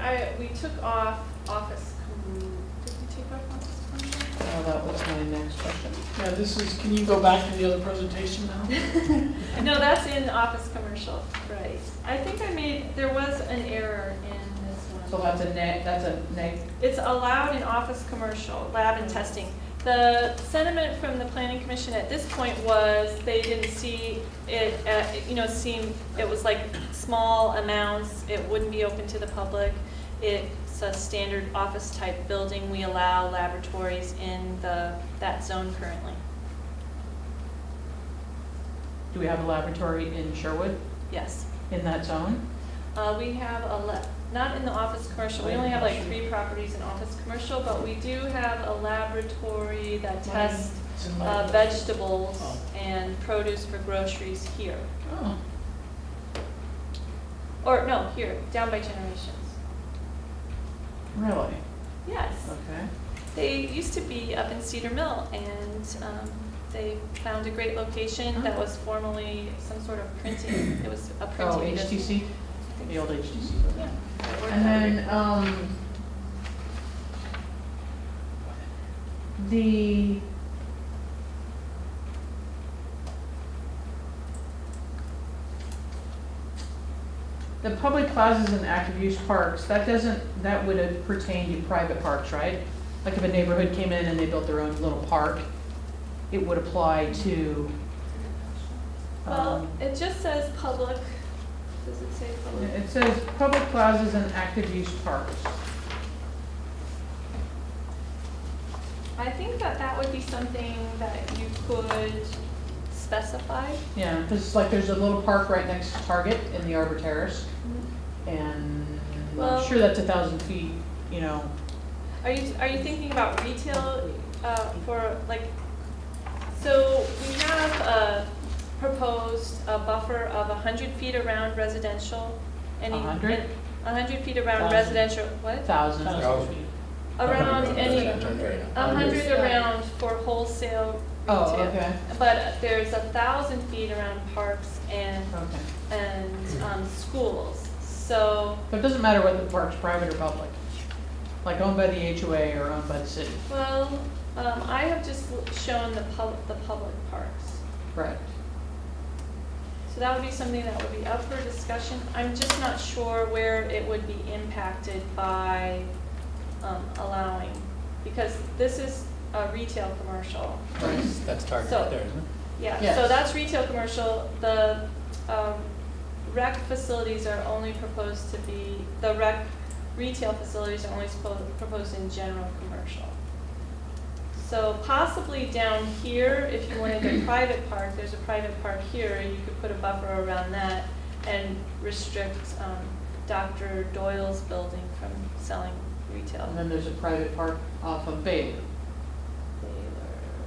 we took off office. Did we take off office commercial? Oh, that was my next question. Yeah, can you go back to the other presentation now? No, that's in office commercial, right. I think there was an error in this one. So that's a neg. It's allowed in office commercial, lab and testing. The sentiment from the planning commission at this point was they didn't see it, seemed, it was like small amounts, it wouldn't be open to the public. It's a standard office type building. We allow laboratories in that zone currently. Do we have a laboratory in Sherwood Yes. in that zone? We have not in the office commercial, we only have like 3 properties in office commercial, but we do have a laboratory that tests vegetables and produce for groceries here. Oh. Or no, here, down by Generations. Really? Yes. Okay. They used to be up in Cedar Mill, and they found a great location that was formerly some sort of printing. It was a printing. Oh, business. HTC? The old HTC. Yeah. And then, the public plazas and active use parks, that would pertain to private parks, right? Like if a neighborhood came in and they built their own little park, it would apply to, Well, it just says public. Does it say public? it says public plazas and active use parks. I think that would be something that you could specify. Yeah, because like there's a little park right next to Target in the Arbor Terrace, and Well- I'm sure that's 1,000 feet, Are you thinking about retail for like? So we have proposed a buffer of 100 feet around residential. 100? 100 feet around 1,000. residential. What? 1,000 1,000. feet. Around any. 100. 100 around for wholesale retail. Oh, okay. But there's 1,000 feet around parks and Okay. schools. So, But it doesn't matter whether the park's private or public, like owned by the HOA or owned by the city. well, I have just shown the public parks. Right. So that would be something that would be up for discussion. I'm just not sure where it would be impacted by allowing, because this is a retail commercial. That's Target So- right there, isn't it? Yeah, Yes. so that's retail commercial. The rec facilities are only proposed to be, retail facilities are only proposed in general commercial. So possibly down here, if you wanted a private park, there's a private park here, you could put a buffer around that and restrict Dr. Doyle's building from selling retail. And then there's a private park off of Baylor,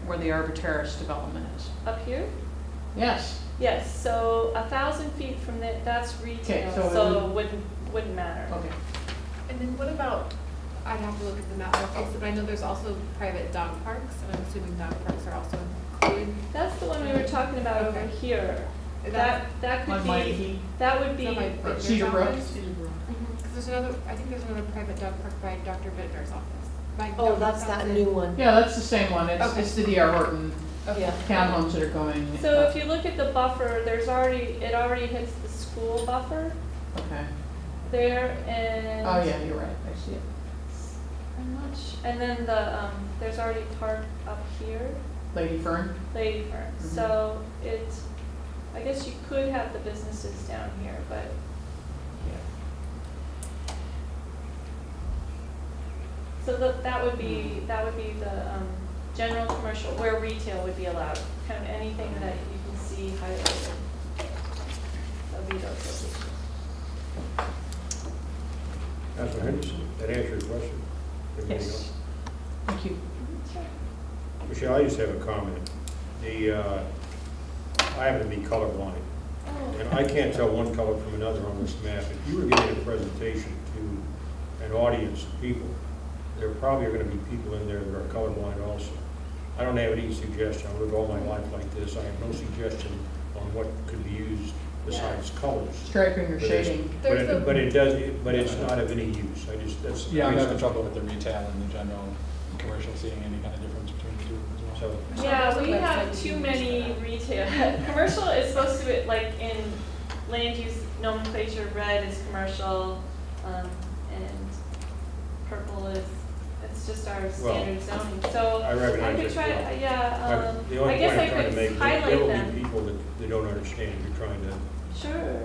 where the Arbitraris development is. Up here? Yes, Yes, so 1,000 feet from that's retail, so it so would- it wouldn't matter. okay. And then what about, I'd have to look at the map more closely, but I know there's also private dog parks, and I'm assuming dog parks are also included. That's the one we were talking about over Okay. here. Is That could On be, Mighty that would Is be, that by Or Bittner's Cedar Brook. office? Cedar Brook. Because there's another, I think there's another private dog park by Dr. Bittner's office. By Oh, Dr. that's that Johnson. new one. Yeah, that's the same one. It's, Okay. it's the D.R. Horton Okay. Yeah. townhomes that are going. so up. if you look at the buffer, it already hits the school buffer Okay. there, and. Oh, yeah, you're right. I see it. I'm not and then there's already park up here, Lady Fern? Lady Fern, Mhm. so I guess you could have the businesses down here, but. So that would be the general commercial, where retail would be allowed, kind of anything that you can see highlighted. That would be those locations. Councilor Henderson, that answers your question? Anything Yes. else? Thank you. Sure. Michelle, I just have a comment. I happen to be colorblind, Oh. and I can't tell one color from another on this map. If you were giving a presentation to an audience of people, there probably are gonna be people in there that are colorblind also. I don't have any suggestion. I lived all my life like this. I have no suggestion on what could be used besides colors. Striping or But it's- shading. There's the- but it's not of any use. That's. Yeah, I'm having trouble with the retail and the general commercial, seeing any kind of difference between the two as well. So, Yeah, There's a we website have you too can many use retail. Commercial is supposed to be, like, in land use nomenclature, red is commercial, and purple is, it's just our standard zoning, so. I recognize could that, try, yeah. yeah, the I only point guess I I'm trying to could make, there highlight will them. be people that don't understand. You're trying to, Sure,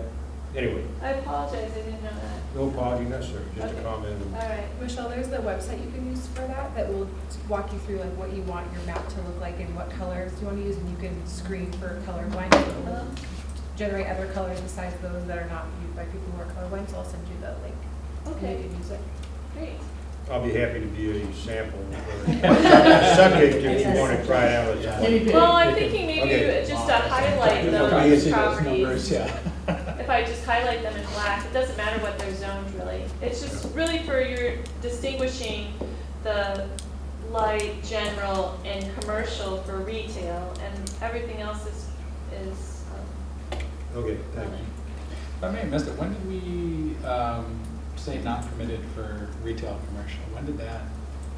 anyway, I apologize, I didn't know that. no apology necessary, just a Okay. comment. All right, Michelle, there's the website you can use for that will walk you through like what you want your map to look like and what colors you want to use, and you can screen for colorblind. So it will generate other colors besides those that are not used by people who are colorblind, so I'll send you the link. And okay, you can use it. great. I'll be happy to be a sample or a subject if you want to try it out. Yeah. Guinea pig. Well, I'm thinking maybe Okay. just to highlight Okay, those you see those properties. numbers, yeah. If I just highlight them in black, it doesn't matter what they're zoned really. It's just really for your distinguishing the light, general, and commercial for retail, and everything else is Okay, thank you. I may have missed it. When did we say not permitted for retail commercial? When did that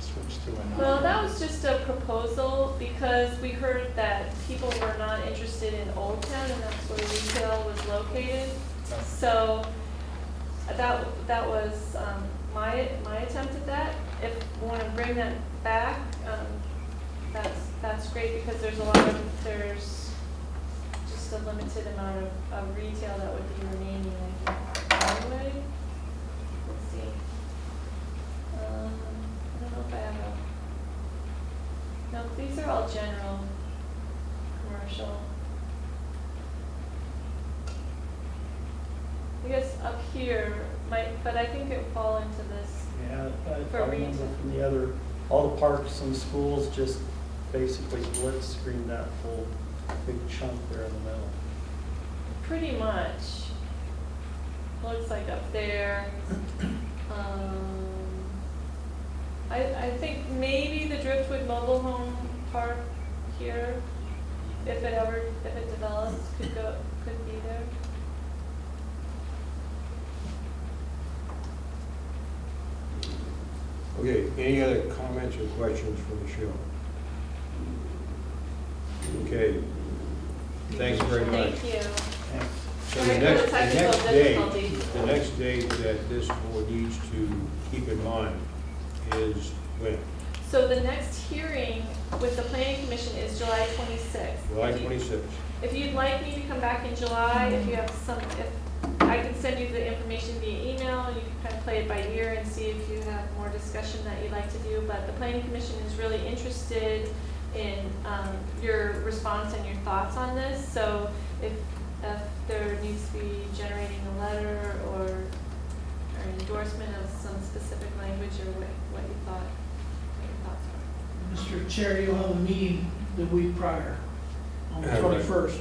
switch to a not? well, that was just a proposal because we heard that people were not interested in Old Town, and that's where retail was located. So that was my attempt at that. If we want to bring that back, that's great because there's just a limited amount of retail that would be remaining, I think, anyway. Let's see. I don't know if I have no, these are all general commercial. I guess up here might, but I think it would fall into this. Yeah, if For I remember retail. from the other, all the parks and schools just basically split screen that full big chunk there in the middle. Pretty much. Looks like up there. I think maybe the Driftwood Mobile Home Park here, if it develops, could be there. Okay, any other comments or questions for Michelle? Okay, thanks very much. Thank you. So Sorry for the technical difficulties. the next date that this board needs to keep in mind is when? So the next hearing with the planning commission is July 26th. July 26th. If you'd like me to come back in July, if you have if I can send you the information via email, you can kind of play it by ear and see if you have more discussion that you'd like to do. But the planning commission is really interested in your response and your thoughts on this. So if there needs to be generating a letter or endorsement of some specific language or what your thoughts are. Mr. Chair, you'll have a meeting the week prior, on the Right. 21st.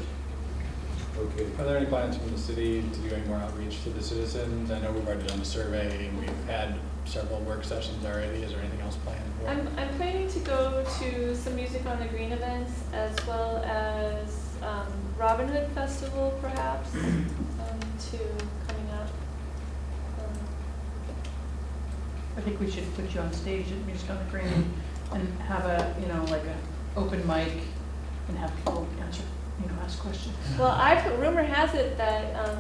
Okay. Are there any plans from the city to do any more outreach to the citizens? I know we've already done the survey, and we've had several work sessions already. Is there anything else planned for? I'm planning to go to some Music on the Green events as well as Robin Hood Festival perhaps, too, coming up. I think we should put you on stage at Music on the Green and have a, like a open mic and have people answer, ask questions. Well, rumor has it that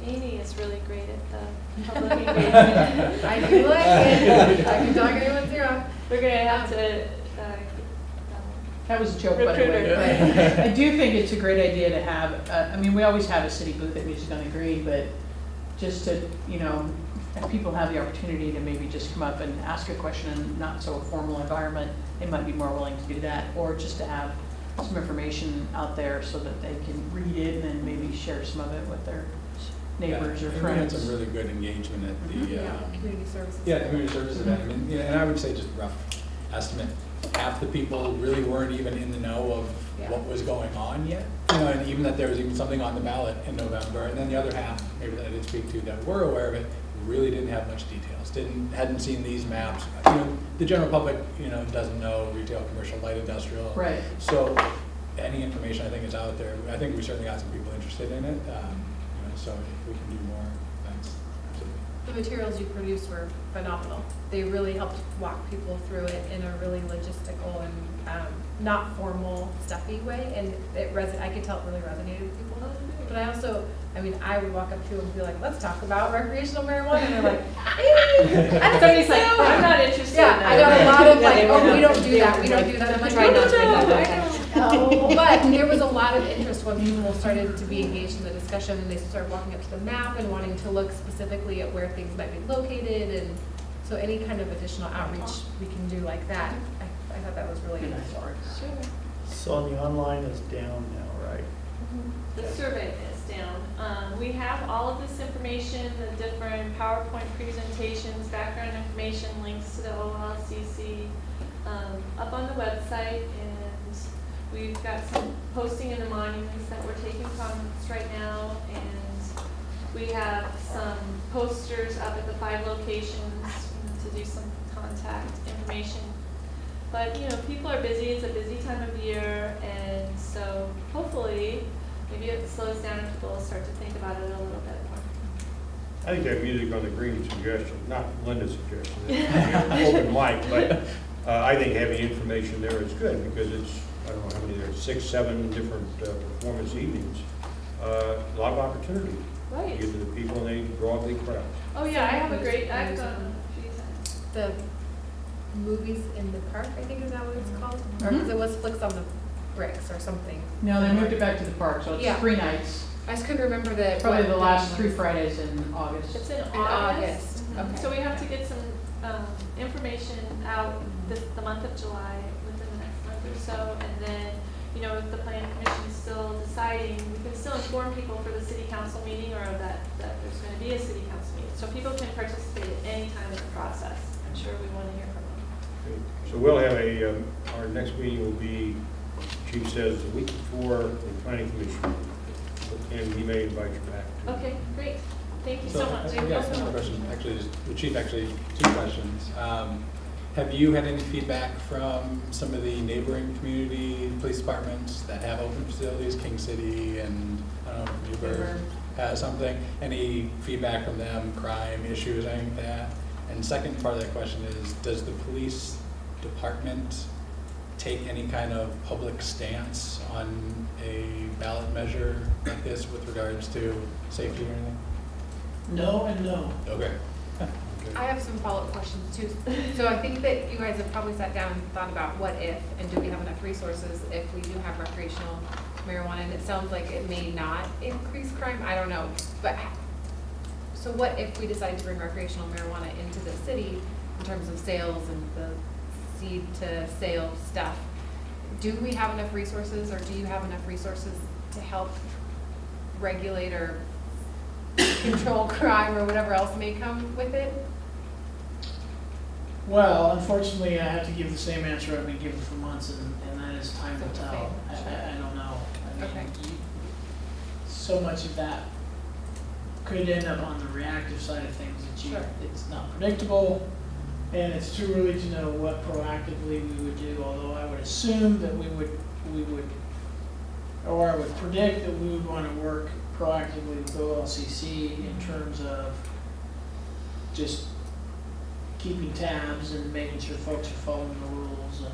Amy is really great at the public engagement. I do like it. I can talk anyone's ear off. We're gonna have to, That was a joke, by the way. Recruiter. But I do think it's a great idea to have, we always have a city booth at Music on the Green, but just to, if people have the opportunity to maybe just come up and ask a question in not so formal environment, they might be more willing to do that, or just to have some information out there so that they can read it and then maybe share some of it with their neighbors or Yeah, and friends. we had some really good engagement at the, Yeah, community services. yeah, the community service event. And I would say just rough estimate, half the people really weren't even in the know of Yeah. what was going on yet. And even that there was even something on the ballot in November. And then the other half, maybe that I did speak to, that were aware of it, really didn't have much details, hadn't seen these maps. The general public, doesn't know retail, commercial, light industrial. Right. So any information I think is out there. I think we certainly got some people interested in it. So if we can do more, thanks. Absolutely. The materials you produced were phenomenal. They really helped walk people through it in a really logistical and not formal, stuffy way, and I could tell it really resonated with people. But I also, I would walk up to them and be like, let's talk about recreational marijuana, and they're like, somebody's like, I'm not interested in yeah, that. I got a lot of Yeah, like, they were oh, we not- don't do that, we don't do that. I'm like, Try no, not to no, make no, that I happen. know. But there was a lot of interest when people started to be engaged in the discussion, and they started walking up to the map and wanting to look specifically at where things might be located, and so any kind of additional outreach we can do like that, I thought that was really nice. Sure. So the online is down now, right? The survey is down. We have all of this information, the different PowerPoint presentations, background information, links to the OLCC up on the website, and we've got some posting in the monuments that we're taking comments right now, and we have some posters up at the 5 locations to do some contact information. But, people are busy, it's a busy time of year, and so hopefully, maybe it slows down and people will start to think about it a little bit more. I think that Music on the Green suggestion, not Linda's suggestion, open mic, but I think having information there is good because it's, I don't know how many there are, 6, 7 different performance evenings. A lot of opportunity. Right. You get to the people and they draw big crowds. Oh, yeah, I've gone a few times. The movies in the park, I think is that what it's called? Or Mhm. because it was Flicks on the Bricks or something. No, they moved it back to the park, so Yeah. it's 3 nights. I just couldn't remember the. Probably what the last name 3 was. Fridays in August. It's in In August. August, okay. So we have to get some information out the month of July, within the next month or so, and then, if the planning commission is still deciding, we can still inform people for the city council meeting, or that there's gonna be a city council meeting, so people can participate at any time in the process. I'm sure we wanna hear from them. Okay. So we'll have our next meeting will be, Chief says, the week before the planning commission, and we may invite you back. Okay, great, thank you so much. I've got another question, actually, the chief, 2 questions. Have you had any feedback from some of the neighboring community police departments that have open facilities, King City and, I don't know, Newburgh has something? Any feedback from them, crime issues, anything like that? And second part of that question is, does the police department take any kind of public stance on a ballot measure like this with regards to safety or anything? No and no. Okay. I have some follow-up questions too. So I think that you guys have probably sat down and thought about what if, and do we have enough resources if we do have recreational marijuana? And it sounds like it may not increase crime, I don't know. But, so what if we decide to bring recreational marijuana into the city in terms of sales and the seed to sale stuff? Do we have enough resources, or do you have enough resources to help regulate or control crime or whatever else may come with it? Well, unfortunately, I have to give the same answer I've been giving for months, and that is time will tell. I don't know. I mean, Okay. so much of that could end up on the reactive side of things that Sure. it's not predictable, and it's too early to know what proactively we would do, although I would assume that we would, or I would predict that we would want to work proactively with OLCC in terms of just keeping tabs and making sure folks are following the rules and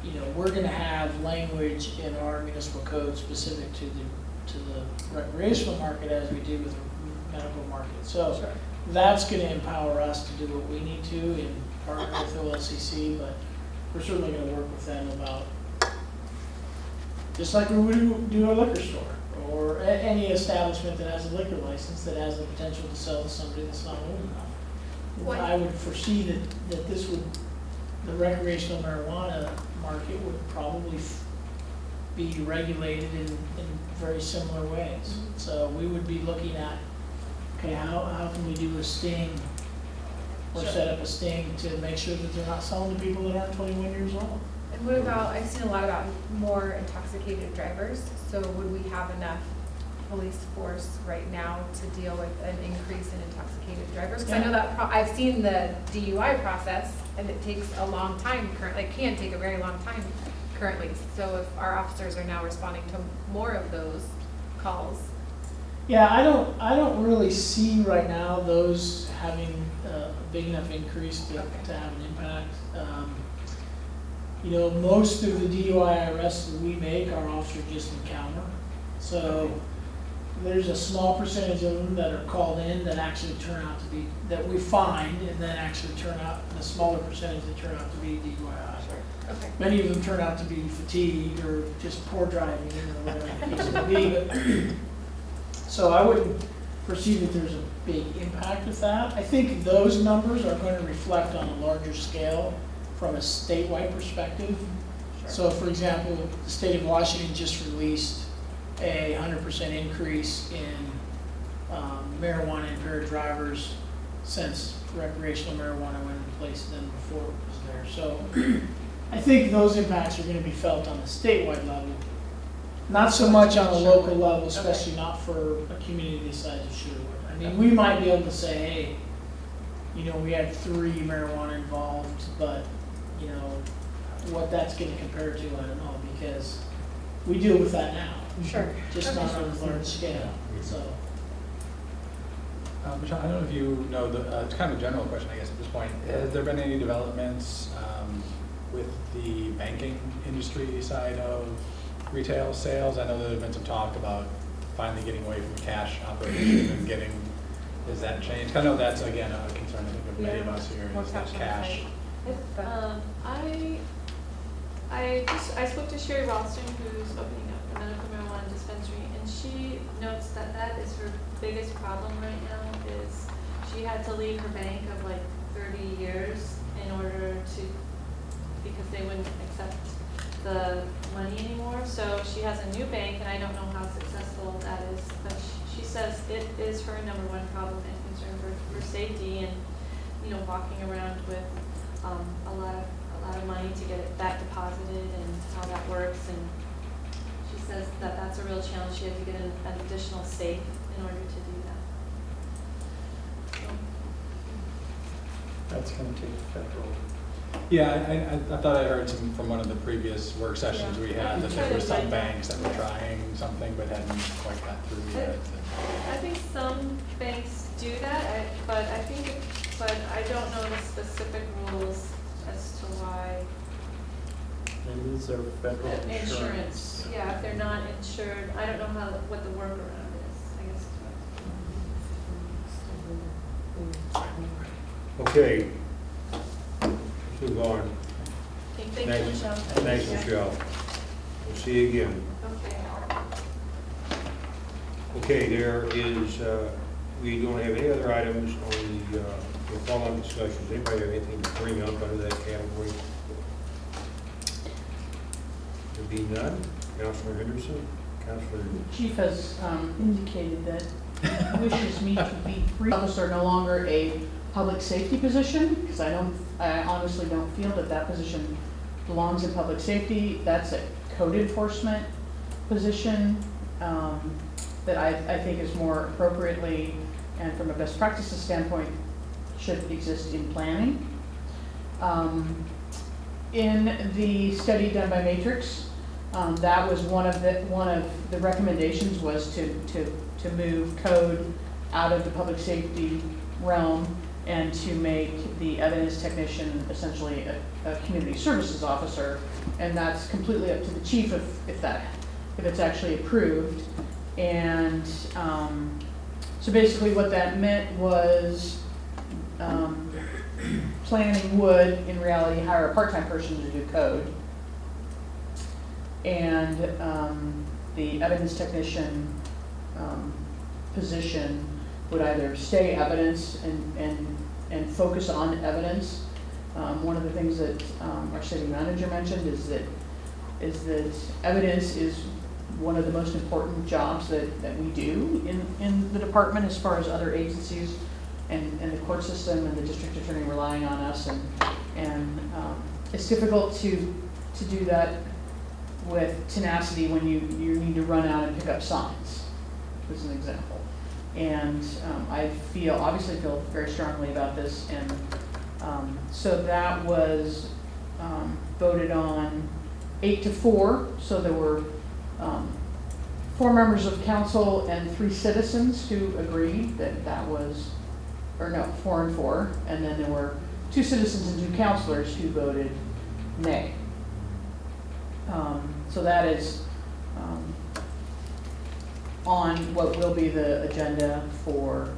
you know, we're gonna have language in our municipal code specific to the recreational market as we do with the medical market. So Sure. that's gonna empower us to do what we need to in partner with OLCC, but we're certainly gonna work with them about, just like we would do a liquor store or any establishment that has a liquor license that has the potential to sell to somebody that's not old enough. What- I would foresee that this would, the recreational marijuana market would probably be regulated in very similar ways. So we would be looking at, okay, how can we do a sting or Sure. set up a sting to make sure that they're not selling to people that aren't 21 years old? And what about, I've seen a lot about more intoxicated drivers, so would we have enough police force right now to deal with an increase in intoxicated drivers? Because I know that, I've seen the DUI process, and it takes a long time currently, it can take a very long time currently. So if our officers are now responding to more of those calls. Yeah, I don't really see right now those having a big enough increase to Okay. have an impact. You know, most of the DUI arrests that we make, our officers just encounter. So there's a small percentage of them that are called in that actually turn out to be, that we find and then actually turn out, and a smaller percentage that turn out to be DUI. Okay. Many of them turn out to be fatigue or just poor driving or whatever the case may be. But so I wouldn't foresee that there's a big impact with that. I think those numbers are going to reflect on a larger scale from a statewide perspective. So for example, the state of Washington just released a 100% increase in marijuana impaired drivers since recreational marijuana went into place than before it was there. So I think those impacts are going to be felt on a statewide level, not so much on a local level, especially not for a community the size of Sherwood. I mean, we might be able to say, hey, you know, we had 3 marijuana involved, but, you know, what that's going to compare to, I don't know, because we deal with that now. Sure. Just not on a large scale, so. Michelle, I don't know if you know, it's kind of a general question, I guess, at this point. Has there been any developments with the banking industry side of retail sales? I know there's been some talk about finally getting away from cash operation and getting, has that changed? I know that's, again, a concern I think of many of us here, More is that cash on cash. site. I spoke to Sherry Ralston, who's opening up the medical marijuana dispensary, and she notes that that is her biggest problem right now, is she had to leave her bank of like 30 years in order to, because they wouldn't accept the money anymore. So she has a new bank, and I don't know how successful that is, but she says it is her #1 problem and concern for safety, and, you know, walking around with a lot of money to get it back deposited and how that works. And she says that that's a real challenge. She had to get an additional safe in order to do that. So, That's gonna take federal. Yeah, I thought I heard some from one of the previous work sessions we had, that there were some banks that were trying something but hadn't quite got through yet. I think some banks do that, but I don't know the specific rules as to why. Maybe these are federal insurance. Yeah, if they're not insured, I don't know what the workaround is, I guess. Okay. Let's move on. Okay, thank you, Michelle. Thanks, Michelle. We'll see you again. Okay. Okay, there is, we don't have any other items on the following discussions. Anybody have anything to bring up under that category? There be none. Councilor Henderson? Councilor, The chief has indicated that he wishes me to be brief. Officers are no longer a public safety position, because I honestly don't feel that that position belongs in public safety. That's a code enforcement position that I think is more appropriately, and from a best practices standpoint, should exist in planning. In the study done by Matrix, that was one of the recommendations was to move code out of the public safety realm and to make the evidence technician essentially a community services officer. And that's completely up to the chief if it's actually approved. And so basically what that meant was planning would, in reality, hire a part-time person to do code. And the evidence technician position would either stay evidence and focus on evidence. One of the things that our city manager mentioned is that evidence is one of the most important jobs that we do in the department as far as other agencies and the court system and the district attorney relying on us. And it's difficult to do that with tenacity when you need to run out and pick up signs, as an example. And I obviously feel very strongly about this, and so that was voted on 8-4, so there were 4 members of council and 3 citizens who agreed that was, or no, 4 and 4, and then there were 2 citizens and 2 councilors who voted nay. So that is on what will be the agenda for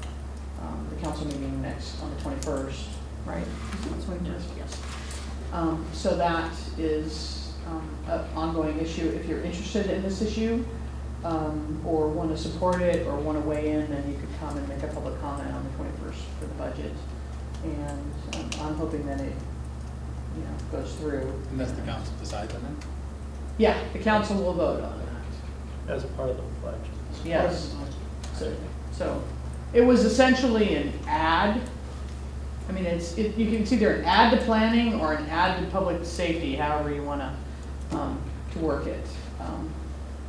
the council meeting on the 21st, right? That's 21st, yes. So that is an ongoing issue. If you're interested in this issue or want to support it or want to weigh in, then you could come and make a public comment on the 21st for the budget. And I'm hoping that it goes through. And that's the council decides on it? Yeah, the council will vote on that. As part of the budget. Yes. So it was essentially an ad. I mean, you can see either an ad to planning or an ad to public safety, however you want to work it.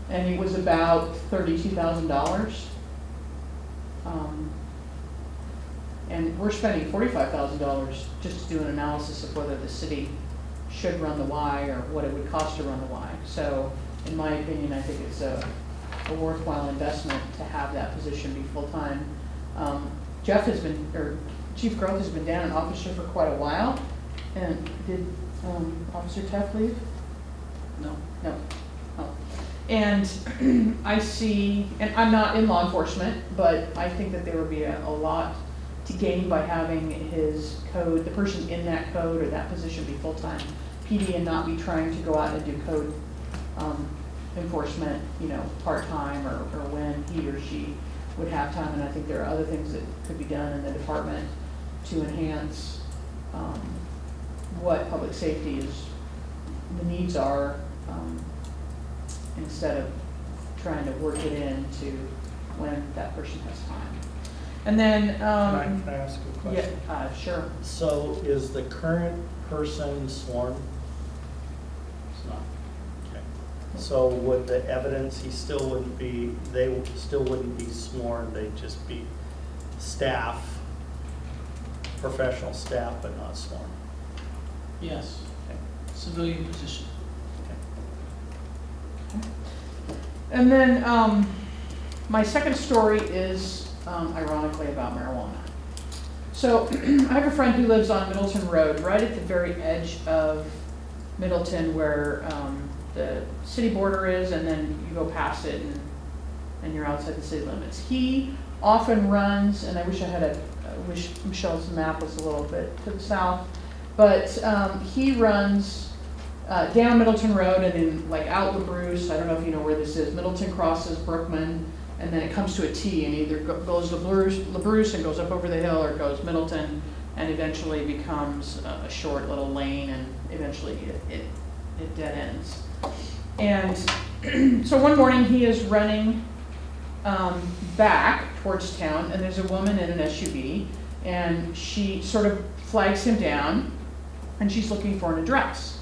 And it was about $32,000. And we're spending $45,000 just to do an analysis of whether the city should run the Y or what it would cost to run the Y. So in my opinion, I think it's a worthwhile investment to have that position be full-time. Chief Growth has been down an officer for quite a while. And did Officer Teff leave? No. Oh. And I see, and I'm not in law enforcement, but I think that there would be a lot to gain by having his code, the person in that code or that position be full-time PD and not be trying to go out and do code enforcement, part-time or when he or she would have time. And I think there are other things that could be done in the department to enhance what public safety the needs are, instead of trying to work it into when that person has time. And then, Can I ask a question? yeah, sure. So is the current person sworn? It's not. Okay. So would the evidence, they still wouldn't be sworn, they'd just be staff, professional staff, but not sworn? Yes, Okay. civilian position. And then my second story is ironically about marijuana. So I have a friend who lives on Middleton Road, right at the very edge of Middleton where the city border is, and then you go past it and you're outside the city limits. He often runs, and I wish Michelle's map was a little bit to the south, but he runs down Middleton Road and then out LaBruce. I don't know if you know where this is. Middleton crosses Brookman, and then it comes to a T, and either goes LaBruce and goes up over the hill, or goes Middleton and eventually becomes a short little lane, and eventually it dead ends. And So one morning, he is running back towards town, and there's a woman in an SUV, and she sort of flags him down, and she's looking for an address.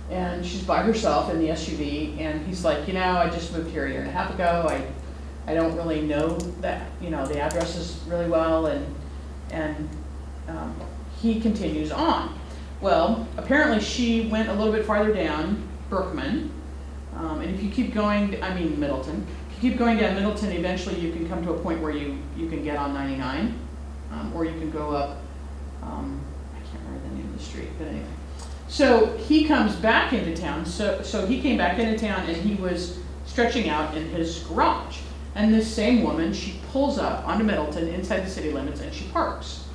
And she's by herself in the SUV, and he's like, I just moved here a year and a half ago. I don't really know that, the addresses really well, and he continues on. Well, apparently she went a little bit farther down Brookman, and if you keep going, Middleton. If you keep going down Middleton, eventually you can come to a point where you can get on 99, or you can go up, I can't remember the name of the street, but anyway. So he comes back into town, so he came back into town and he was stretching out in his garage. And this same woman, she pulls up onto Middleton inside the city limits and she parks.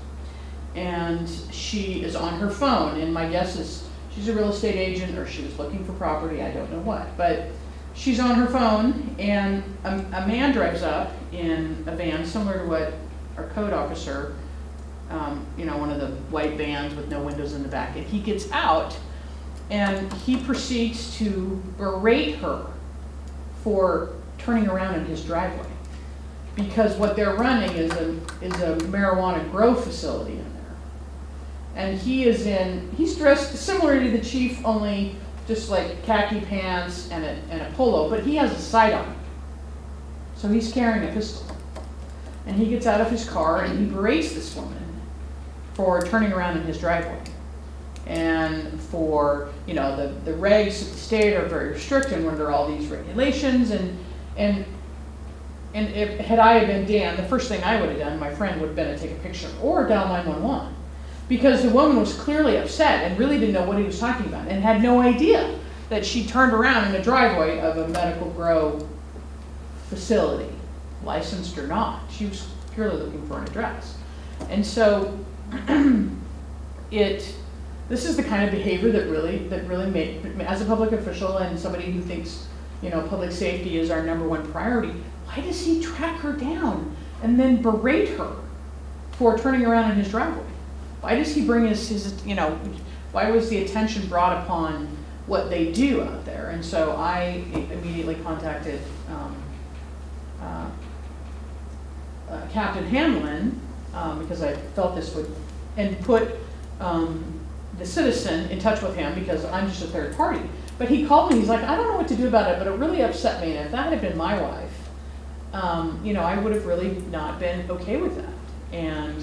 And she is on her phone, and my guess is she's a real estate agent or she was looking for property, I don't know what. But she's on her phone, and a man drives up in a van similar to what our code officer, one of the white vans with no windows in the back. And he gets out and he proceeds to berate her for turning around in his driveway. Because what they're running is a marijuana grow facility in there. And he's dressed similar to the chief, only just like khaki pants and a polo, but he has a sidearm. So he's carrying a pistol. And he gets out of his car and he berates this woman for turning around in his driveway. And for, the regs of the state are very strict and under all these regulations, and if had I been Dan, the first thing I would have done, my friend would have been to take a picture or dial 911. Because the woman was clearly upset and really didn't know what he was talking about and had no idea that she turned around in the driveway of a medical grow facility, licensed or not. She was purely looking for an address. And so this is the kind of behavior that really made, as a public official and somebody who thinks, public safety is our #1 priority, why does he track her down and then berate her for turning around in his driveway? Why does he bring his why was the attention brought upon what they do out there? And so I immediately contacted Captain Hanlon, because I felt this would, and put the citizen in touch with him because I'm just a third party. But he called me, he's like, I don't know what to do about it, but it really upset me, and if that had been my wife, I would have really not been okay with that. And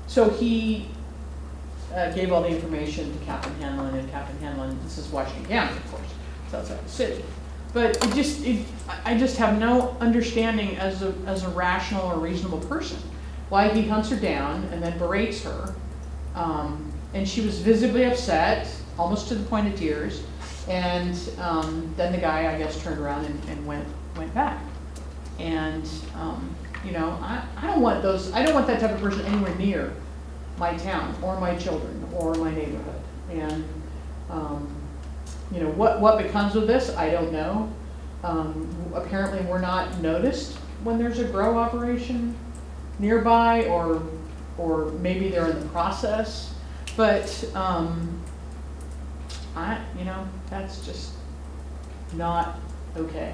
so he gave all the information to Captain Hanlon, and Captain Hanlon, this is Washington County, of course, it's outside the city. But I just have no understanding as a rational or reasonable person why he hunts her down and then berates her. And she was visibly upset, almost to the point of tears. And then the guy, I guess, turned around and went back. And I don't want that type of person anywhere near my town or my children or my neighborhood. And what becomes of this, I don't know. Apparently we're not noticed when there's a grow operation nearby, or maybe they're in the process. But that's just not okay.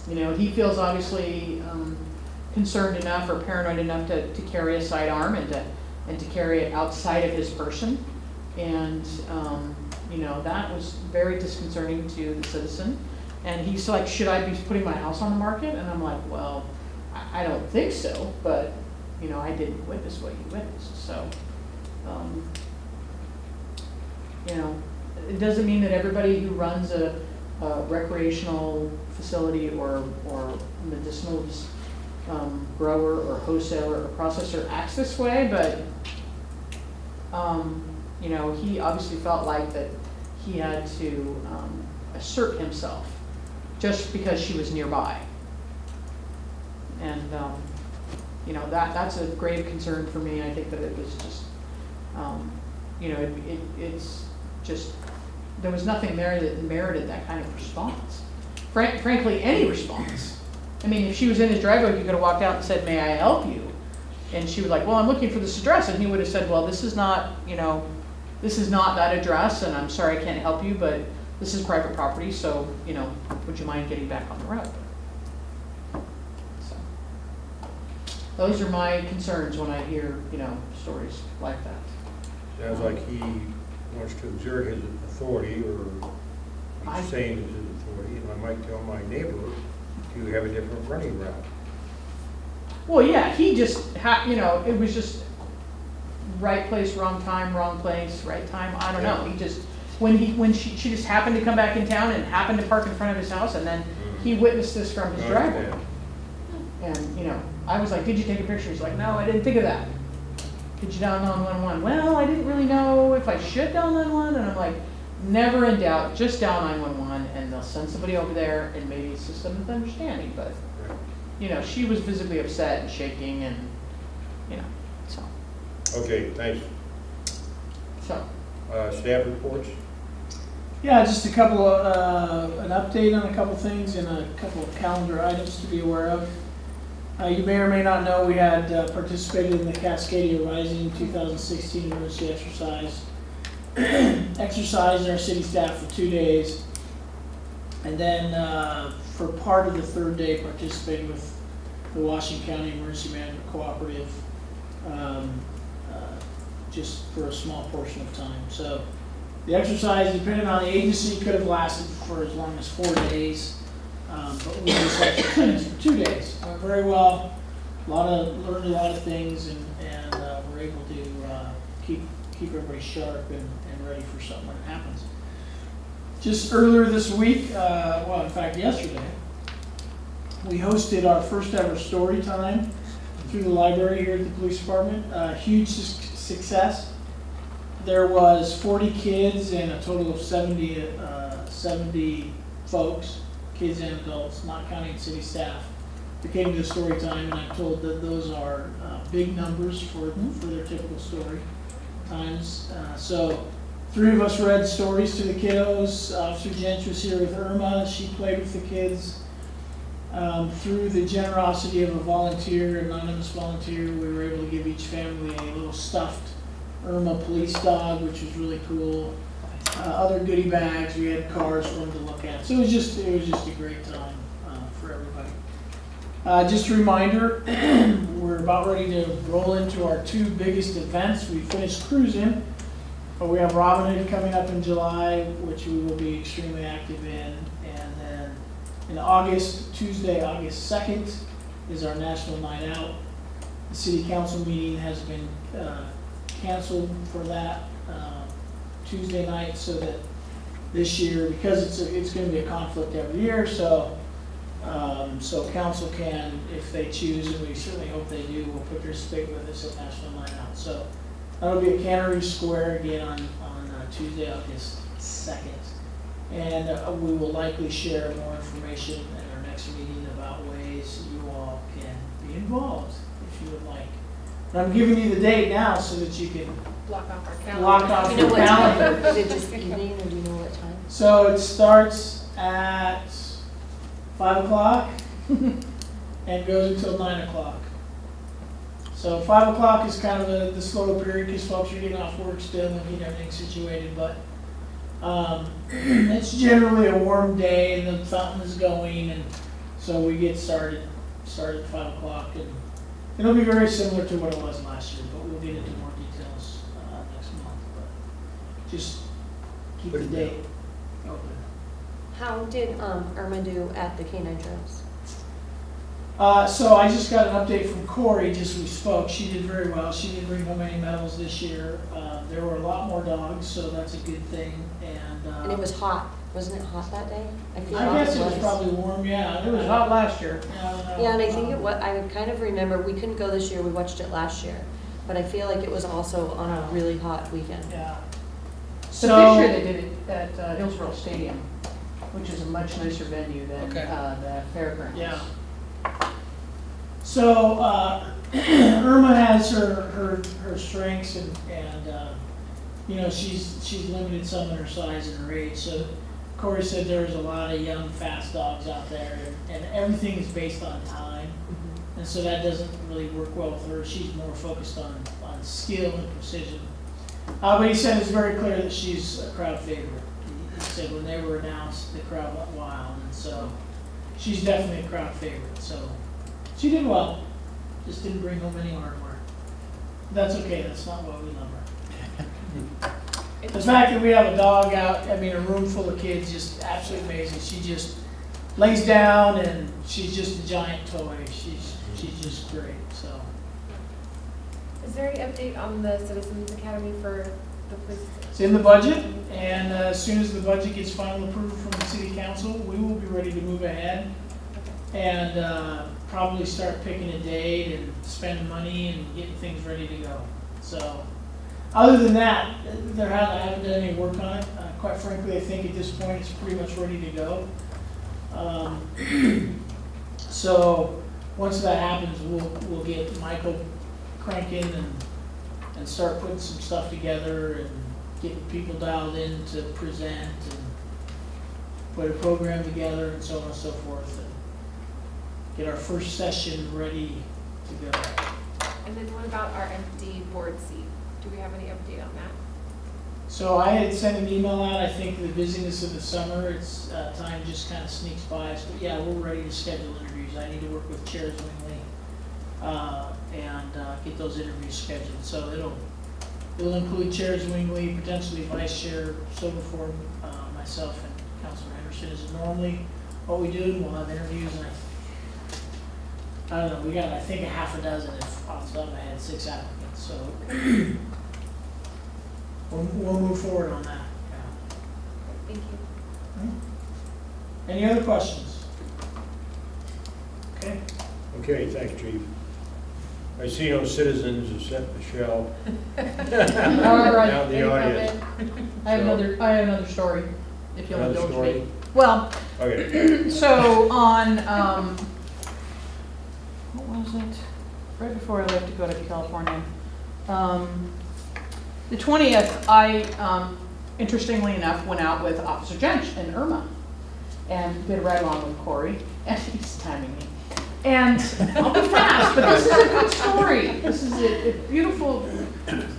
He feels obviously concerned enough or paranoid enough to carry a sidearm and to carry it outside of his person. And that was very disconcerting to the citizen. And he's like, should I be putting my house on the market? And I'm like, well, I don't think so, but I didn't witness what you witnessed. So, it doesn't mean that everybody who runs a recreational facility or medicinal grower or wholesaler or processor acts this way, but he obviously felt like that he had to assert himself just because she was nearby. And that's a grave concern for me. I think that it was just it's just, there was nothing there that merited that kind of response. Frankly, any response. I mean, if she was in his driveway, he could have walked out and said, may I help you? And she was like, well, I'm looking for this address. And he would have said, well, this is not that address, and I'm sorry I can't help you, but this is private property, so, you know, would you mind getting back on the road? So, those are my concerns when I hear, you know, stories like that. Sounds like he wants to exert his authority, or I- he's saying it's his authority, and I might tell my neighbor to have a different running route. Well, yeah, he just you know, it was just right place, wrong time, wrong place, right time, I don't know. He just, when she just happened to come back in town and happened to park in front of his house, and then he witnessed this from his I driveway. understand. And, you know, I was like, did you take a picture? He's like, no, I didn't think of that. Did you dial 911? Well, I didn't really know if I should dial 911, and I'm like, never in doubt, just dial 911, and they'll send somebody over there, and maybe it's just a misunderstanding, but, Right. you know, she was visibly upset and shaking, and, you know, so, Okay, thanks. Staff reports? Yeah, just a couple of, an update on a couple things and a couple of calendar items to be aware of. You may or may not know, we had participated in the Cascadia Rising 2016 emergency exercise. Exercised our city staff for 2 days. And then for part of the third day, participated with the Washington County Emergency Management Cooperative, just for a small portion of time. So the exercise, depending on the agency, could have lasted for as long as 4 days. But we just exercised for 2 days. Went very well. Learned a lot of things, and we're able to keep everybody sharp and ready for something when it happens. Just earlier this week, well, in fact, yesterday, we hosted our first ever story time through the library here at the police department. Huge success. There was 40 kids and a total of 70 folks, kids and adults, not counting city staff, that came to the story time, and I'm told that those are big numbers for their typical story times. So 3 of us read stories to the kiddos. Officer Jench was here with Irma. She played with the kids. Through the generosity of a volunteer, anonymous volunteer, we were able to give each family a little stuffed Irma police dog, which was really cool. Other goodie bags, we had cars for them to look at. So it was just a great time for everybody. Just a reminder, we're about ready to roll into our 2 biggest events. We finished cruising, but we have Robin Hood coming up in July, which we will be extremely active in. And then in August, Tuesday, August 2nd, is our National Night Out. The city council meeting has been canceled for that Tuesday night, so that this year, because it's going to be a conflict every year, so council can, if they choose, and we certainly hope they do, will participate with us at National Night Out. So that'll be at Cannery Square again on Tuesday, August 2nd. And we will likely share more information at our next meeting about ways you all can be involved, if you would like. And I'm giving you the date now so that you can Block off our calendar. Block off You know your what time? calendar. Is it just evening, or do you know what time? So it starts at 5 o'clock and goes until 9 o'clock. So 5 o'clock is kind of the slower period because folks are getting off work still and getting everything situated, but it's generally a warm day and the fountain is going, and so we get started at 5 o'clock, and it'll be very similar to what it was last year, but we'll get into more details next month. But just keep the date open. How did Irma do at the Canine Trails? So I just got an update from Corey, just we spoke. She did very well. She didn't bring home any medals this year. There were a lot more dogs, so that's a good thing. And it was hot. Wasn't it hot that day? I guess it was probably warm, yeah. It was hot last year. Yeah, and I think I kind of remember, we couldn't go this year, we watched it last year. But I feel like it was also on a really hot weekend. Yeah. So this year they did it at Hillsborough Stadium, which is a much nicer venue than Okay. the fairgrounds. Yeah. So Irma has her strengths, and you know, she's limited some in her size and her age. So Corey said there's a lot of young, fast dogs out there, and everything is based on time, and so that doesn't really work well with her. She's more focused on skill and precision. But he said it's very clear that she's a crowd favorite. He said, when they were announced, the crowd went wild, and so she's definitely a crowd favorite, so she did well, just didn't bring home any hardware. That's okay, that's not why we love her. The fact that we have a dog out, I mean, a room full of kids, just absolutely amazing. She just lays down and she's just a giant toy. She's just great, so. Is there any update on the Citizens Academy for the police? It's in the budget, and as soon as the budget gets final approval from the city council, we will be ready to move ahead and probably start picking a date and spending money and getting things ready to go. So, other than that, I haven't done any work on it. Quite frankly, I think at this point it's pretty much ready to go. So once that happens, we'll get Michael cranking and start putting some stuff together and getting people dialed in to present and put a program together and so on and so forth, and get our first session ready to go. And then what about our empty board seat? Do we have any update on that? So I had sent an email out. I think the busyness of the summer, it's time just kind of sneaks by us. But yeah, we're ready to schedule interviews. I need to work with Chair Zwingli and get those interviews scheduled. So it'll include Chair Zwingli, potentially Vice Chair Silverform, myself, and Councilor Henderson is normally what we do. And we'll have interviews. And I don't know. We got, I think, a half a dozen. If off the top of my head, 6 applicants. So. We'll move forward on that. Thank you. Any other questions? Okay. Okay, thanks, Chief. I see no citizens except Michelle All right. down the audience. I have another story, if you'll Another indulge story? me. Well, Okay, so on, what was it? Right before I left to go to California. The 20th, I, interestingly enough, went out with Officer Jench and Irma and did a ride along with Corey, and he's timing me. And I'll be fast, but this is a good story. This is a beautiful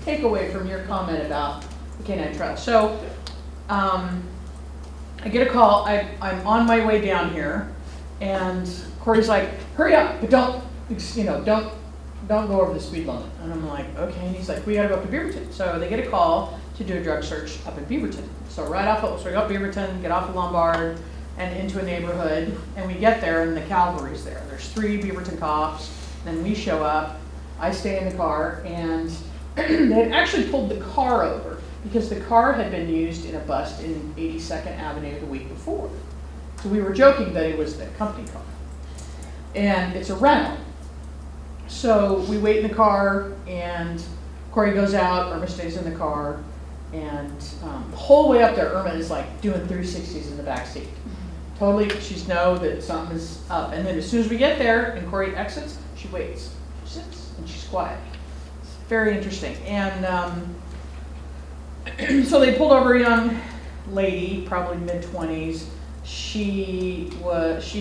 takeaway from your comment about the canine trail. So, I get a call. I'm on my way down here, and Corey's like, "Hurry up, but don't go over the speed limit." And I'm like, okay. And he's like, "We gotta go up to Beaverton." So they get a call to do a drug search up in Beaverton. So we go up Beaverton, get off of Lombard and into a neighborhood, and we get there and the cavalry's there. There's 3 Beaverton cops, then we show up, I stay in the car, and they had actually pulled the car over because the car had been used in a bust in 82nd Avenue the week before. So we were joking that it was the company car. And it's a rental. So we wait in the car, and Corey goes out, Irma stays in the car, and the whole way up there, Irma is like doing 360s in the back seat. Totally, she's know that something's up. And then as soon as we get there and Corey exits, she waits. She sits, and she's quiet. It's very interesting. And so they pulled over a young lady, probably mid-20s. She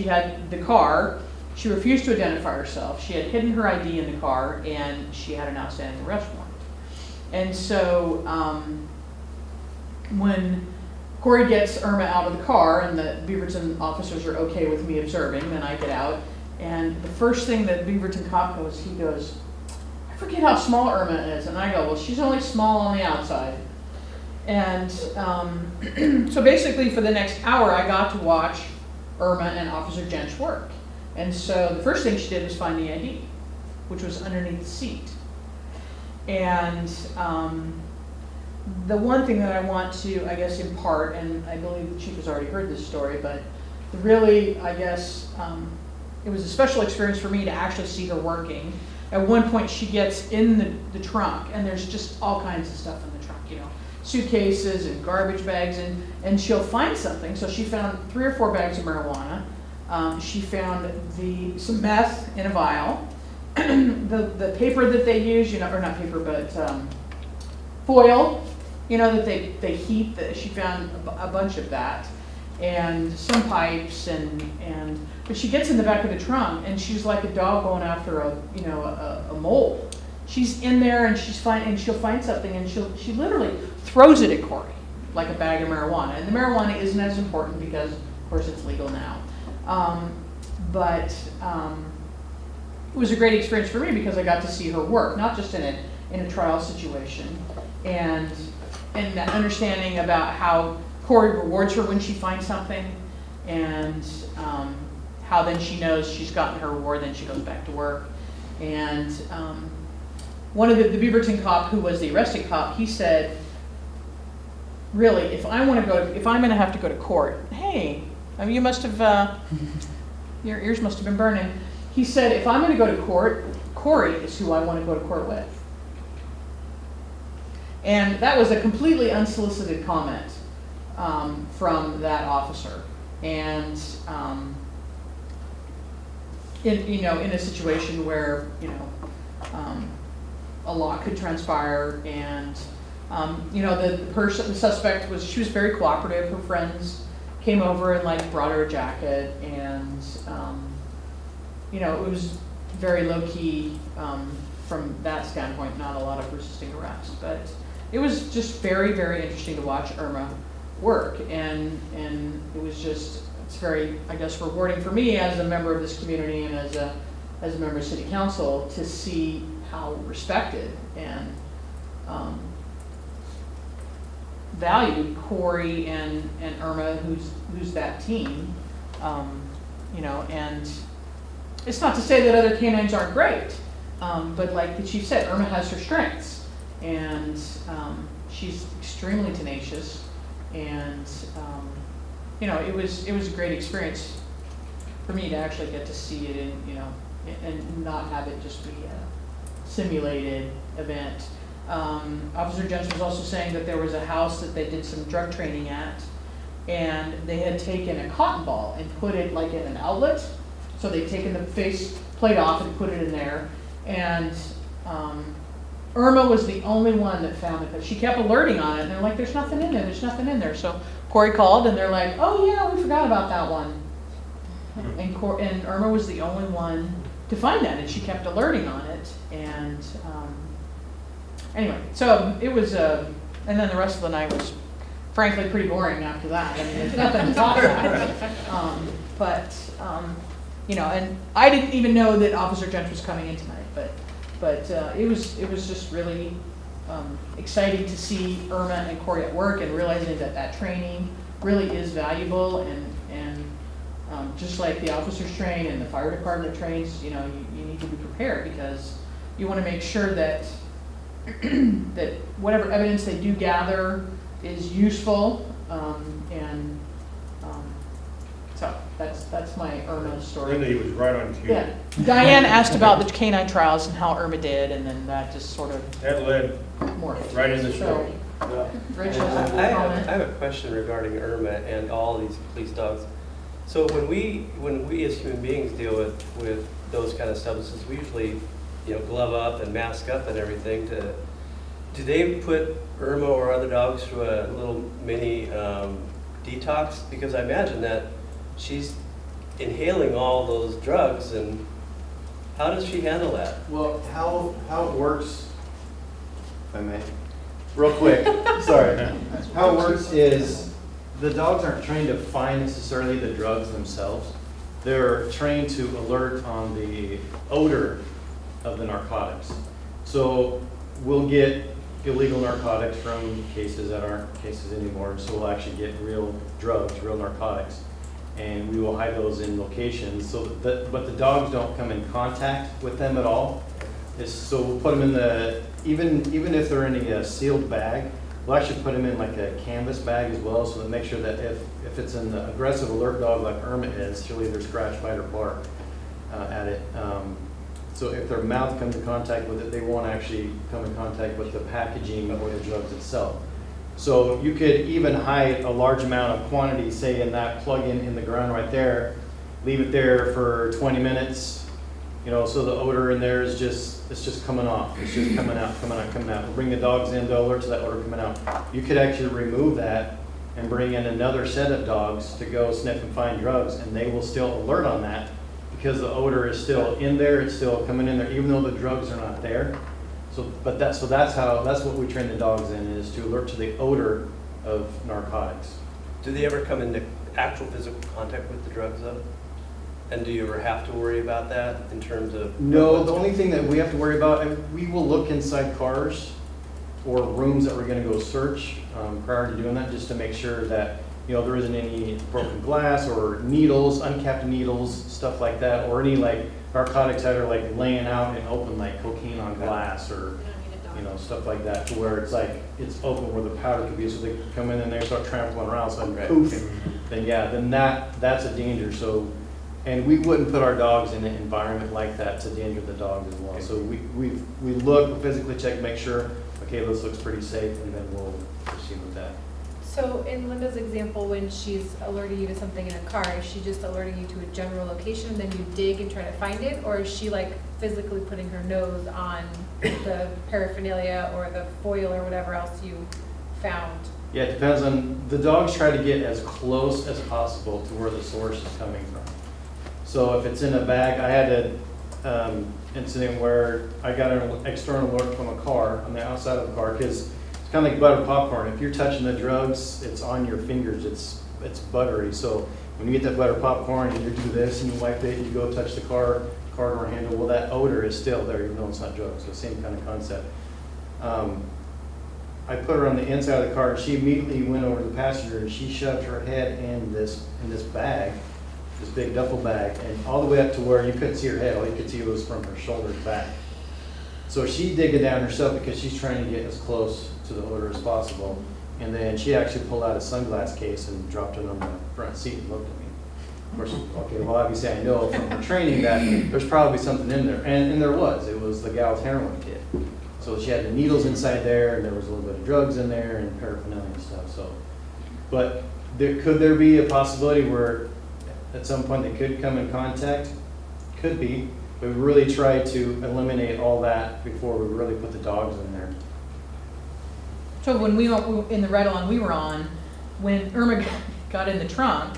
had the car. She refused to identify herself. She had hidden her ID in the car, and she had an outstanding arrest warrant. And so when Corey gets Irma out of the car, and the Beaverton officers are okay with me observing, then I get out, and the first thing that Beaverton cop goes, he goes, "I forget how small Irma is." And I go, "Well, she's only small on the outside." And so basically for the next hour, I got to watch Irma and Officer Jench work. And so the first thing she did was find the ID, which was underneath the seat. And the one thing that I want to, I guess, impart, and I believe the chief has already heard this story, but really, I guess, it was a special experience for me to actually see her working. At one point, she gets in the trunk, and there's just all kinds of stuff in the trunk, suitcases and garbage bags, and she'll find something. So she found 3 or 4 bags of marijuana. She found some meth in a vial. The paper that they use, or not paper, but foil, that they heat. She found a bunch of that, and some pipes, but she gets in the back of the trunk, and she's like a dog going after a mole. She's in there, and she'll find something, and she literally throws it at Corey, like a bag of marijuana. And the marijuana isn't as important because, of course, it's legal now. But it was a great experience for me because I got to see her work, not just in a trial situation, and that understanding about how Corey rewards her when she finds something, and how then she knows she's gotten her reward, then she goes back to work. And one of the Beaverton cop, who was the arresting cop, he said, really, if I'm going to have to go to court, hey, I mean, you must have, your ears must have been burning. He said, if I'm going to go to court, Corey is who I want to go to court with. And that was a completely unsolicited comment from that officer. And in a situation where a lot could transpire, and the suspect she was very cooperative. Her friends came over and brought her a jacket, and it was very low key from that standpoint, not a lot of resisting arrest, but it was just very, very interesting to watch Irma work, and it was just, it's very, I guess, rewarding for me as a member of this community and as a member of City Council to see how respected and valued Corey and Irma, who's that team, and it's not to say that other canines aren't great, but like the chief said, Irma has her strengths, and she's extremely tenacious, and it was a great experience for me to actually get to see it and not have it just be a simulated event. Officer Jensen was also saying that there was a house that they did some drug training at, and they had taken a cotton ball and put it in an outlet. So they'd taken the face plate off and put it in there, and Irma was the only one that found it, but she kept alerting on it, and they're like, there's nothing in there, there's nothing in there. So Corey called, and they're like, oh yeah, we forgot about that one. And Irma was the only one to find that, and she kept alerting on it. And anyway, so it was, and then the rest of the night was frankly pretty boring after that. I mean, there's nothing to talk about. And I didn't even know that Officer Gent was coming in tonight, but it was just really exciting to see Irma and Corey at work, and realizing that training really is valuable, and just like the officers train and the fire department trains, you need to be prepared, because you want to make sure that that whatever evidence they do gather is useful, so that's my Irma story. Linda, he was right on cue. Yeah, Diane asked about the canine trials and how Irma did, and then that just sort of That led morphed. right in the story. So, Rich has I a comment. have a question regarding Irma and all these police dogs. So when we as human beings deal with those kind of substances, we usually, glove up and mask up and everything. Do they put Irma or other dogs through a little mini detox? Because I imagine that she's inhaling all those drugs, and how does she handle that? Well, how it works, if I may, real quick, sorry. How it works is the dogs aren't trained to find necessarily the drugs themselves. They're trained to alert on the odor of the narcotics. So we'll get illegal narcotics from cases that aren't cases anymore. So we'll actually get real drugs, real narcotics, and we will hide those in locations but the dogs don't come in contact with them at all. So we'll put them in even if they're in a sealed bag, we'll actually put them in like a canvas bag as well, so to make sure that if it's an aggressive alert dog like Irma is, she'll either scratch, bite, or bark at it. So if their mouth comes in contact with it, they won't actually come in contact with the packaging or the drugs itself. So you could even hide a large amount of quantity, say in that plug-in in the ground right there, leave it there for 20 minutes, so the odor in there is just coming off. It's just coming out. We'll bring the dogs in, they'll alert to that odor coming out. You could actually remove that and bring in another set of dogs to go sniff and find drugs, and they will still alert on that because the odor is still in there, it's still coming in there, even though the drugs are not there. That's what we train the dogs in, is to alert to the odor of narcotics. Do they ever come into actual physical contact with the drugs though? And do you ever have to worry about that in terms of? No, the only thing that we have to worry about, we will look inside cars or rooms that we're gonna go search prior to doing that, just to make sure that, there isn't any broken glass or needles, uncapped needles, stuff like that, or any like narcotics that are like laying out and open, like cocaine on glass or, stuff like that, to where it's like, it's open where the powder could be, so they come in and they start trampling around, so Right. poof, then that's a danger, so. And we wouldn't put our dogs in an environment like that to danger the dogs as well. So we look, physically check, make sure, okay, this looks pretty safe, and then we'll proceed with that. So in Linda's example, when she's alerting you to something in a car, is she just alerting you to a general location and then you dig and try to find it? Or is she like physically putting her nose on the paraphernalia or the foil or whatever else you found? Yeah, it depends on, the dogs try to get as close as possible to where the source is coming from. So if it's in a bag, I had an incident where I got an external alert from a car on the outside of the car, because it's kind of like butter popcorn. If you're touching the drugs, it's on your fingers, it's buttery. So when you get that butter popcorn and you do this and you wipe it, you go touch the car door handle, well, that odor is still there, even though it's not drugs. So same kind of concept. I put her on the inside of the car, and she immediately went over to the passenger, and she shoved her head in this bag, this big duffel bag, and all the way up to where you couldn't see her head. All you could see was from her shoulders back. So she digged it down herself because she's trying to get as close to the odor as possible. And then she actually pulled out a sunglass case and dropped it on the front seat and looked at me. Of course, okay, well, obviously I know from her training that there's probably something in there. And there was. It was the gal's heroin kit. So she had the needles inside there, and there was a little bit of drugs in there and paraphernalia and stuff. So, but could there be a possibility where at some point they could come in contact? Could be, but we really try to eliminate all that before we really put the dogs in there. So when we went in the ride-along we were on, when Irma got in the trunk,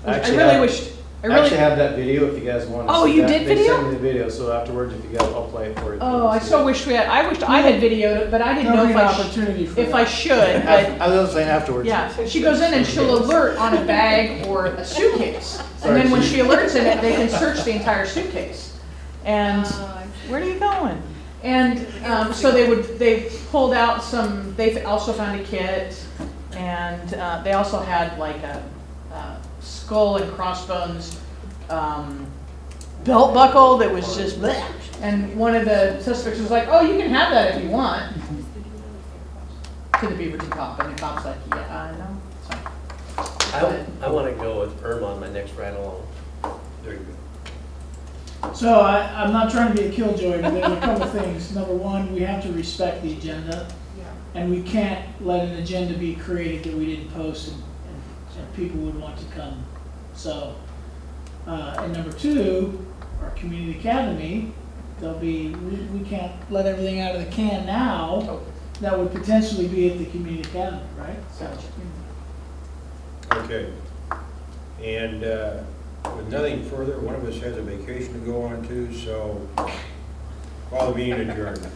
I Actually, really I wished, I actually really, have that video if you guys want to see Oh, you that. did They video? sent me the video, so afterwards, if you guys, I'll play it for you. oh, I so wished I wished I had videoed it, but I didn't know There'll if be an I, opportunity for if that. I should, but, I was saying afterwards. yeah. She goes in and she'll alert on a bag or a suitcase. And then when she alerts in it, they can search the entire suitcase. And, where are you going? And, so they pulled out they also found a kit, and, they also had like a skull and crossbones, belt buckle that was just bleh. And one of the suspects was like, oh, you can have that if you want. To the Beaverton cop, and the cop's like, yeah, I know. So, I want to go with Irma on my next ride along. There you go. So I'm not trying to be a killjoy, but there's a couple things. Number one, we have to respect the agenda, and we can't let an agenda be created that we didn't post and people would want to come. So, and number two, our community academy, we can't let everything out of the can now that would potentially be at the community academy, right? So, Okay. And with nothing further, one of us has a vacation to go on to, so call the meeting adjourned.